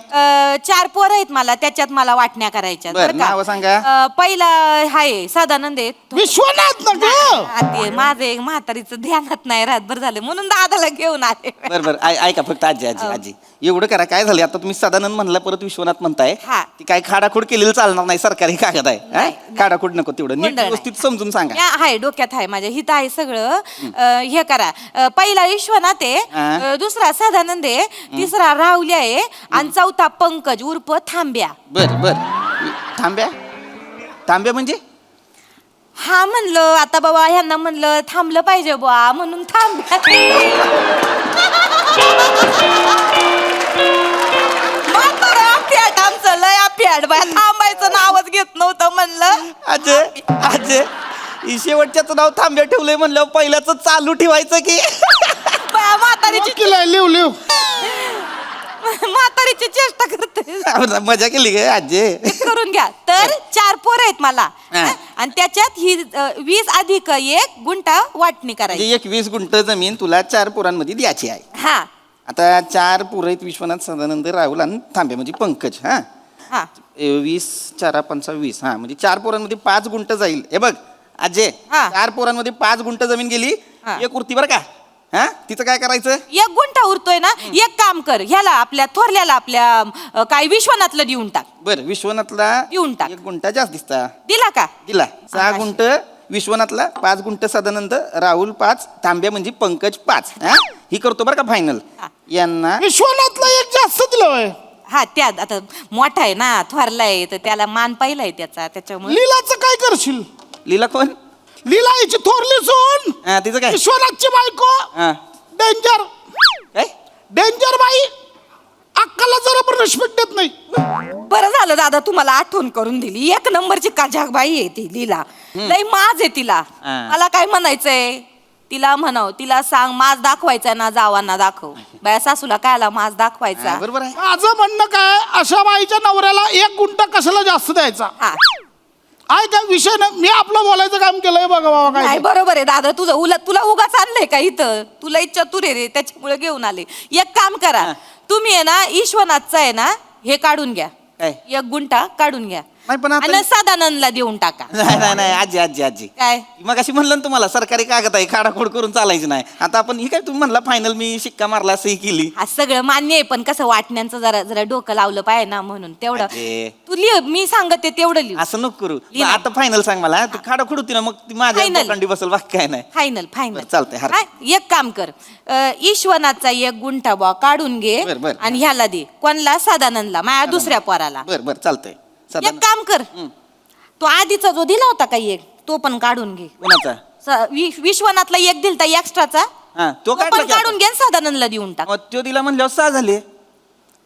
4 पोरं आहेत मला त्याच्यात मला वाटण्या करायच्या बरं, बरं का? नावं सांगा. पहिला हाय सदानंद आहे विश्वनाथ ना गं? ते माझं एक म्हातारीचं ध्यानात नाही राहत बरं झालं म्हणून दादाला घेऊन आले बर बर ऐका फक्त आजी आजी आजी एवढं करा काय झालं आता तुम्ही सदानंद म्हणला परत विश्वनाथ म्हणताय हा. ती काय खाडाखोड केलेलं चालणार नाही सरकारी कागद आहे हा? खाडाखोड नको तेवढं नीट गोंधळ नाही. व्यवस्थित समजून सांगा हाय डोक्यात आहे माझ्या हित आहे सगळं हे करा पहिला विश्वनाथ आहे हा. दुसरा सदानंद आहे तिसरा राहुल्या आहे आणि चौथा पंकज उर्फ थांब्या बर बर थांब्या थांब्या म्हणजे हा म्हणलं आता बाबा ह्यांना म्हणलं थांबलं पाहिजे बुवा म्हणून थांब्या म्हातारं अफ्याट आमचं लय अफ्याट बाया थांबायचं नावच घेत नव्हतं म्हणलं अजय अजय ही शेवटच्याच नाव थांब्या ठेवलंय म्हणलं पहिल्याच चालू ठेवायचं की बाया म्हातारीची केलंय लिव म्हातारीची चेष्टा करते मजा केली गे आजे करून घ्या तर 4 पोरं आहेत मला हा. आणि त्याच्यात ही 20 अधिक 1 गुंठा वाटणी करायची 21 गुंठ जमीन तुला 4 पोरांमध्ये द्यायची आहे हा आता 4 पोरं आहेत विश्वनाथ सदानंद राहुल आणि थांबे म्हणजे पंकज हा हा 20 4 25 हा म्हणजे 4 पोरांमध्ये 5 गुंठ जाईल हे बघ अजय हा. 4 पोरांमध्ये 5 गुंठ जमीन गेली हा. एक उरती बरं का हा तिचं काय करायचं 1 गुंठा उरतोय ना एक काम कर ह्याला आपल्या थोरल्याला आपल्या काय विश्वनाथला देऊन टाक बर विश्वनाथला देऊन टाक. 1 गुंठा जास्त दिसता दिला का दिला 6 गुंठ विश्वनाथला 5 गुंठ सदानंद राहुल 5 तांब्या म्हणजे पंकज 5 हा ही करतो बरं का फायनल हा. यांना विश्वनाथला एक जास्त दिलं हा त्या आता मोठा आहे ना थोरला आहे तर त्याला मान पाहिलाय त्याचा त्याच्यामुळे लीलाचं काय करशील लीला कोण लीला हिची थोरली सून हा तिचं काय विश्वनाथची बायको हा डेंजर काय डेंजर बाई अक्काला जरा पण रिस्पेक्ट देत नाही बरं झालं दादा तुम्हाला आठवण करून दिली 1 नंबरची काजाक बाई आहे ती लीला लई माज आहे तिला हा. मला काय म्हणायचंय तिला म्हणाव तिला सांग माज दाखवायचा ना जावांना दाखव बाया सासूला कायला माज दाखवायचा बरोबर आहे माझं म्हणणं काय अशा बाईच्या नवऱ्याला 1 गुंठा कशाला जास्त द्यायचा हा आहे काय विषय नाही मी आपलं बोलायचं काम केलंय बघा बाबा काय नाही बरोबर आहे दादा तुझं तुला उगाच आणलंय का इथं तुला चतुर आहे रे त्याच्यामुळे घेऊन आले एक काम करा तुम्ही आहे ना ईश्वनाथचं आहे ना हे काढून घ्या काय? 1 गुंठा काढून घ्या नाही पण आता आणि सदानंदला देऊन टाका नाही आजी आजी आजी काय मग अशी म्हणलं ना तुम्हाला सरकारी कागद आहे खाडाखोड करून चालायची नाही आता आपण ही काय तुम्ही म्हणला फायनल मी शिक्का मारला सही केली हा सगळं मान्य आहे पण कसं वाटण्यांचं जरा जरा डोकं लावलं पाहिजे ना म्हणून तेवढं अरे. तू लिह मी सांगते तेवढं लिह असं नको करू लिह ना. आता फायनल सांग मला तू खाडाखोड होती ना मग ती माझ्या Final. बोकांडी बसल बाकी काय नाही फायनल फायनल बरं, चालतंय, हरकत एक काम कर ईश्वनाथचा 1 गुंठा बा काढून घे बरं, बरं. आणि ह्याला दे कोणला सदानंदला माझ्या दुसऱ्या पोराला बर बर चालतंय एक काम कर तो आधीचा जो दिला होता काही एक तो पण काढून घे कोणाचा विश्वनाथला 1 दिलता एक्स्ट्राचा हा तो तो काढला पण की आपण. काढून घे आणि सदानंदला देऊन टाक मग तो दिला म्हणल्यावर 6 झाले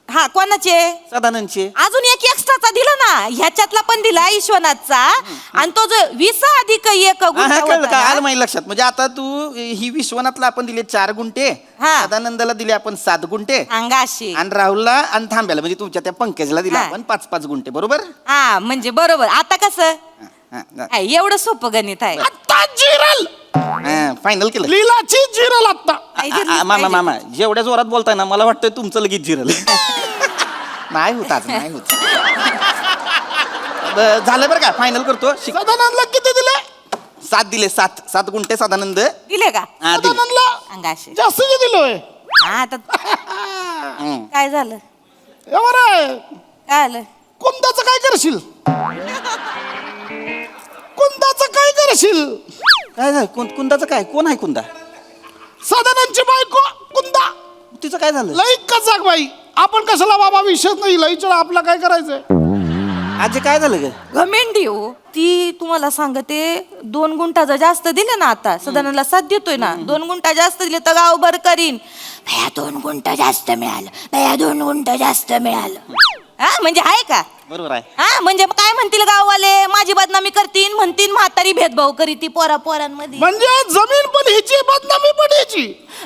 हा कोणाचे सदानंदचे अजून एक एक्स्ट्राचा दिला ना ह्याच्यातला पण दिला ईश्वनाथचा आणि तो जो 20 अधिक 1 गुंठा कळलं होता का आलं ना, माझ्या लक्षात म्हणजे आता तू ही विश्वनाथला आपण दिले 4 गुंठे हा. सदानंदाला दिले आपण 7 गुंठे अंगाशी आणि राहुलला आणि थांब्याला म्हणजे तुमच्या त्या पंकजला दिला हा. आपण 5 गुंठे बरोबर हा म्हणजे बरोबर आता कसं हा, हा, हा, एवढं सोपं गणित आहे आत्ता जिरल हा, फायनल केलं लीलाची जिरल आत्ता नाही जिरलीच मामा पाहिजे. मामा जेवढ्या जोरात बोलताय ना मला वाटतं तुमचं लगेच जिरल नाही होत आज नाही होत झालं बरं का फायनल करतो सदानंदला किती दिले 7 दिले 7 गुंठे सदानंद दिले का हा, दिले. सदानंदला अंगाशी जास्तीचे दिलोय हा आता हम्म. काय झालं एवढं आहे. काय आलं कुंदाचं काय करशील कुंदाचं काय करशील काय झालं कुंदाचं काय कोण आहे कुंदा सदानंदची बायको कुंदा तिचं काय झालं लई कचाक बाई आपण कशाला बाबा विषय नाही लईच्या आपला काय करायचंय आज काय झालं ग घमेंडी हो ती तुम्हाला सांगते 2 गुंठा जास्त दिले ना आता सदानंदला 7 देतोय ना 2 गुंठा जास्त दिले तर गावभर करीन भया 2 गुंठा जास्त मिळालं भया 2 गुंठा जास्त मिळालं हा म्हणजे आहे का? बरोबर आहे. हा म्हणजे काय म्हणतील गाववाले, माझी बदनामी करतील, म्हणतील म्हातारी भेदभाव करी ती पोरांमध्ये. म्हणजे जमीन पण ह्याची बदनामी पण ह्याची.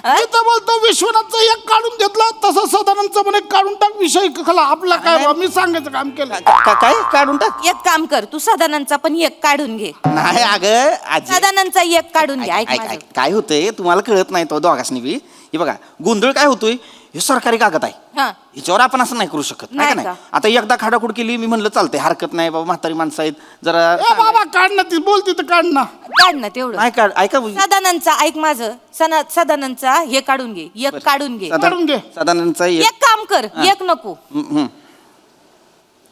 मी तर बोलतो विश्वनाथचं एक काढून घेतलं तसं सदानंदचं पण एक काढून टाक, विषय खला आपला काय बा, मी सांगायचं काम केलं. काय काढून टाक. एक काम कर, तू सदानंदचा पण एक काढून घे. नाही अगं आजी, सदानंदचा एक काढून घे. ऐक ऐक माझं. ऐक काय होतंय तुम्हाला कळत नाही तो दोघांनी बी. हे बघा गोंधळ काय होतोय, हे सरकारी कागद आहे, हा हिच्यावर आपण असं नाही करू शकत. नाही नाही का? आता एकदा खाडाखोड केली, मी म्हणलं चालतंय, हरकत नाही बाबा, म्हातारी माणसं आहेत जरा. ए बाबा काढ ना, ती बोलती तर काढ ना. काढ ना तेवढं. नाही काढ, ऐका सदानंदचा ऐक माझं, सदानंदचा हे काढून घे, एक काढून घे. काढून घे. सदानंदचा एक काम कर, एक नको,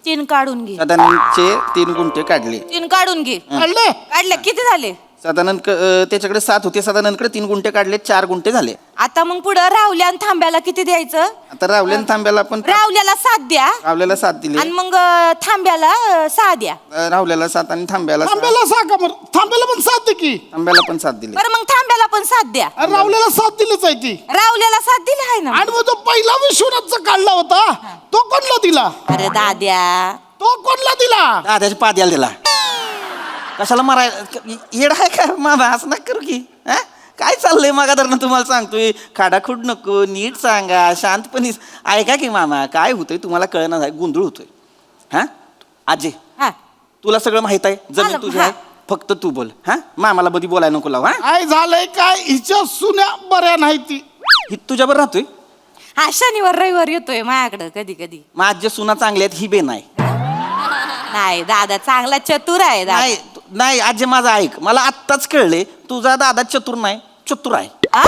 3 काढून घे. सदानंदचे 3 गुंठे काढले. 3 काढून घे. काढले. काढले किती झाले? सदानंद त्याच्याकडे 7 होते, सदानंदकडे 3 गुंठे काढले, 4 गुंठे झाले. आता मग पुढं रावल्या आणि थांब्याला किती द्यायचं? आता रावल्यान थांब्याला पण रावल्याला 7 द्या रावल्याला 7 दिले, आणि मग थांब्याला 6 द्या. रावल्याला 7 आणि थांब्याला 6. थांब्याला सांगा बरं, थांब्याला पण साथ दे की. थांब्याला पण 7 दिले. बरं मग थांब्याला पण 7 द्या. अरे रावल्याला साथ दिलीच आहे ती. रावल्याला 7 दिले आहे ना. आणि मग तो पहिला विश्वनाथचा काढला होता तो कोणला दिला? अरे दाद्या, तो कोणला दिला? दादाच्या पाद्याला दिला. कशाला मारायला येड आहे का मामा, असं नका करू की. हा? काय चाललंय मागा धरणं तुम्हाला सांगतोय, खाडाखूड नको, नीट सांगा, शांतपणे ऐका की मामा. काय होतंय तुम्हाला कळणार आहे, गोंधळ होतोय. हा आजे, हा तुला सगळं माहित आहे, जमीन मला- तुझी हा. आहे, फक्त तू बोल. हा मामाला बधी बोलायला नको लावा. काय झालंय काय, हिच्या सुन्या बऱ्या नाही ती. ही तुझ्यावर राहतोय. हा शनिवार रविवार येतोय माझ्याकडं कधी कधी. माझ्या सुना चांगल्या आहेत, ही बे नाही. नाही दादा चांगला चतुर आहे दादा. नाही नाही आजी, माझं ऐक, मला आत्ताच कळले तुझा दादा चतुर नाही, चतुर आहे. आ?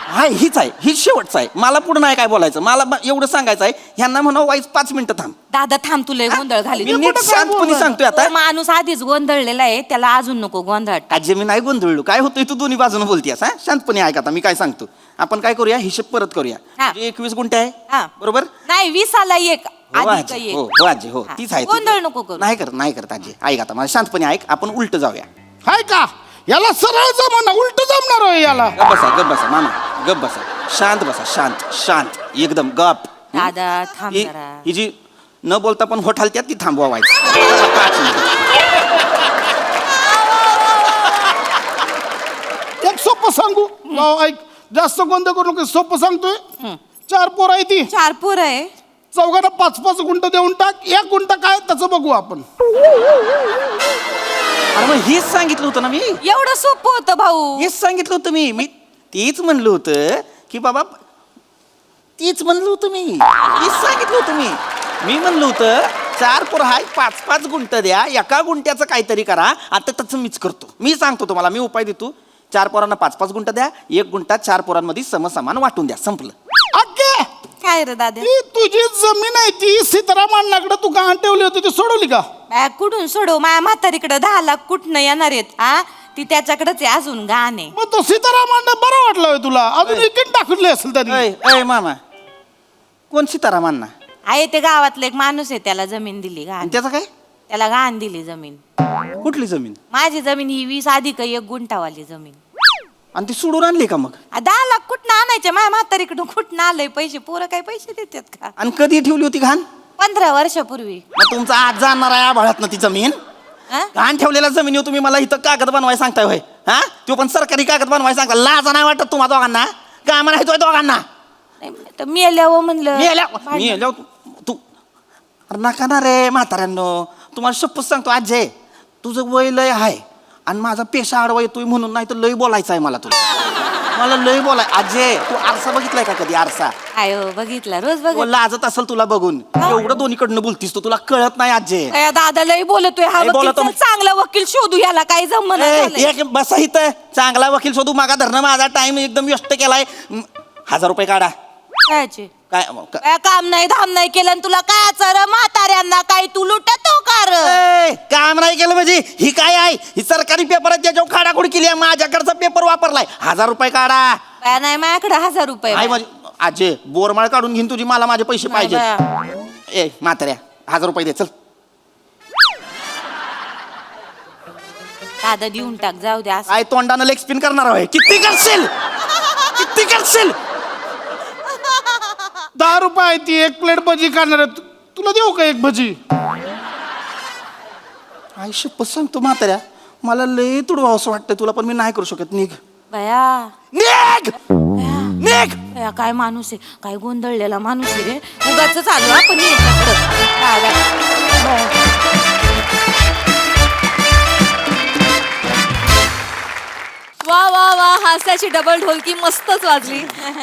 हाय हीच आहे, हीच शेवटचं आहे. मला पुढे नाही काय बोलायचं, मला एवढं सांगायचं आहे, ह्यांना म्हणा वाईज 5 मिनिटं थांब. दादा थांब, तुला गोंधळ घाली. मी नीट शांतपणे सांगतोय आता. माणूस आधीच गोंधळलेला आहे, त्याला अजून नको गोंधळ. आजी मी नाही गोंधळलो, काय होतंय तू दोन्ही बाजूने बोलतीयस. हा शांतपणे ऐक, आता मी काय सांगतो, आपण काय करूया, हिशेब परत करूया. हा. म्हणजे 21 गुंठे आहे, हा. बरोबर? नाही 20 एक हो अधिक आजी, एक. हो हो आजी, हो हा. तीच आहे. गोंधळ नको करू. नाही करत आजी, ऐक आता मला शांतपणे ऐक, आपण उलट जाऊया. हाय का, याला सरळ जमना, उलट जमणार होय याला. गप बसा मामा, गप बसा, शांत बसा, शांत एकदम गप. दादा थांब ही जरा. ही जी न बोलता पण होठ हलत्यात ती थांबवायची. एक सोपं सांगू, भाऊ, ऐक, जास्त गोंधळ करू नको, सोपं सांगतोय. 4 पोरं आहे ती, 4 पोर आहे. चौघांना 5-5 गुंठ देऊन टाक. 1 गुंठ काय त्याचं बघू आपण. अरे मग हेच सांगितलं होतं ना मी, एवढं सोपं होतं भाऊ. हेच सांगितलं होतं मी तेच म्हणलं होतं की बाबा, तीच म्हणलं होतं मी, तेच सांगितलं होतं मी म्हणलं होतं 4 पोरं हाय, 5-5 गुंठ द्या, 1 गुंठ्याचं काहीतरी करा. आता त्याचं मीच करतो, मी सांगतो तुम्हाला, मी उपाय देतो. 4 पोरांना 5-5 गुंठ द्या, 1 गुंठा 4 पोरांमध्ये समसमान वाटून द्या, संपलं. अक्के, काय रे दादा? ती तुझी जमीन आहे ती सीताराम अण्णाकडे तू गहाण ठेवली होती, ती सोडवली का? कुठून सोडव, माझ्या म्हातारीकडे 10 लाख कुठनं येणार आहेत. हा ती त्याच्याकडेच आहे, अजून गाणे. मग तो सीताराम अण्णा बरा वाटला होय तुला, अजून इकडे टाकले असेल त्यांनी. अय मामा, कोण सीताराम अण्णा? आहे ते गावातलं एक माणूस आहे, त्याला जमीन दिली घाण. आणि त्याचं काय? त्याला घाण दिली जमीन. कुठली जमीन? माझी जमीन ही 20 अधिक 1 गुंठावाली जमीन. आणि ती सोडून आणली का मग? 10 लाख कुठनं आणायचे, माझ्या म्हातारीकडून कुठनं आलंय पैसे? पोरं काय पैसे देतात का? आणि कधी ठेवली होती घाण? 15 वर्षापूर्वी. मग तुमचा आज जाणार आहे आभाळात ना ती जमीन. हा? घाण ठेवलेल्या जमिनीवर तुम्ही मला इथं कागद बनवाय सांगताय होय? हा तो पण सरकारी कागद बनवाय सांगता, लाज नाही वाटत तुम्हाला दोघांना? काय म्हणायचोय दोघांना? नाही, तर मेल्यावर म्हणलं. मी तू अरे नका ना रे म्हाताऱ्यांनो, तुम्हाला शपथ सांगतो आजे, तुझं वय लय आहे आणि माझा पेशा आडवा येतोय म्हणून, नाही तर लय बोलायचं आहे मला तुला. मला लय बोलाय. आजे तू आरसा बघितलाय का कधी? आरसा आयो बघितला, रोज बघ. लाजत असेल तुला बघून, एवढं दोन्हीकडनं बोलतीस तू, तुला कळत नाही आजे. दादा लय बोलतोय हा लय वकील. बोलतो चल, मी. चांगला वकील शोधू, याला काय जमन. एक बसा इथं, चांगला वकील शोधू, मागा धरणं, माझा टाइम एकदम व्यस्त केलाय. 1000 रुपये काढा. काय काय काम नाही धाम नाही केलं आणि तुला काय चर म्हाताऱ्यांना काय तू लुटतो का रे? ए, काम नाही केलं म्हणजे ही काय आहे? ही सरकारी पेपर आहे, त्याच्यावर खाडाखोड केली आहे, माझ्याकडचा पेपर वापरलाय. 1000 रुपये काढा. काय नाही माझ्याकडे 1000 रुपये. आहे म्हणजे आजे बोरमाळ काढून घेईन तुझी, मला माझे पैसे पाहिजे. ए म्हाताऱ्या 1000 रुपये दे चल. दादा देऊन टाक, जाऊ द्या. काय तोंडानं लेग स्पिन करणार आहे? किती करशील? किती करशील? 10 रुपये आहे ती, 1 प्लेट भजी खाणार आहे. तू तुला देऊ का एक भजी आयुष्य सांगतो म्हाताऱ्या मला लय तुडवा असं वाटतं तुला पण मी नाही करू शकत निघ बया निघ निघ बया, काय माणूस आहे काय गोंधळलेला माणूस आहे रे उगाच चालू आपण याच्याकडं. वा वा वा हास्याची डबल ढोलकी मस्तच वाजली.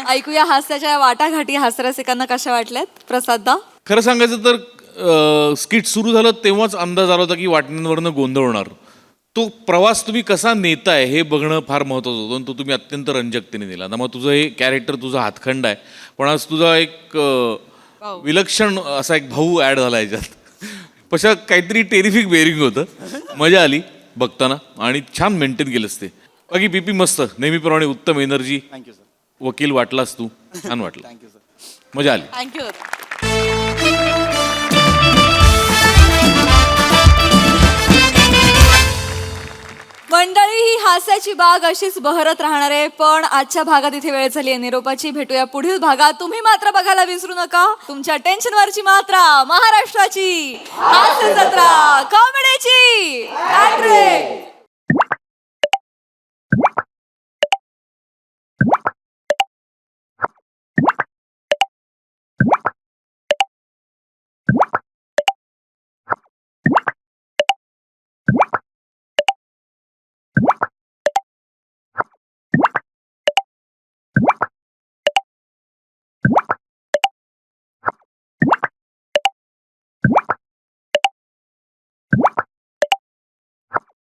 ऐकूया हास्याच्या वाटाघाटी हास्यरसिकांना कशा वाटल्यात. प्रसाददा. खरं सांगायचं तर स्किट सुरू झालं तेव्हाच अंदाज आला होता की वाटण्यांवरनं गोंधळ होणार. तो प्रवास तुम्ही कसा नेताय हे बघणं फार महत्त्वाचं होतं आणि तो तुम्ही अत्यंत रंजकतेने नेला. ना मग तुझं हे कॅरेक्टर तुझा हातखंड आहे पण आज तुझा एक विलक्षण असा एक भाऊ ॲड झाला याच्यात. पशा काहीतरी टेरिफिक बेरिंग होतं. मजा आली बघताना आणि छान मेंटेन केलंस ते. बाकी पीपी मस्त नेहमीप्रमाणे उत्तम एनर्जी. Thank you sir. वकील वाटलास तू छान वाटलं. Thank you sir. मजा आली. थँक्यू. मंडळी ही हास्याची बाग अशीच बहरत राहणार आहे पण आजच्या भागात इथे वेळ झाली आहे निरोपाची. भेटूया पुढील भागात. तुम्ही मात्र बघायला विसरू नका तुमच्या टेन्शनवरची मात्रा महाराष्ट्राची हास्य जत्रा कॉमेडीची.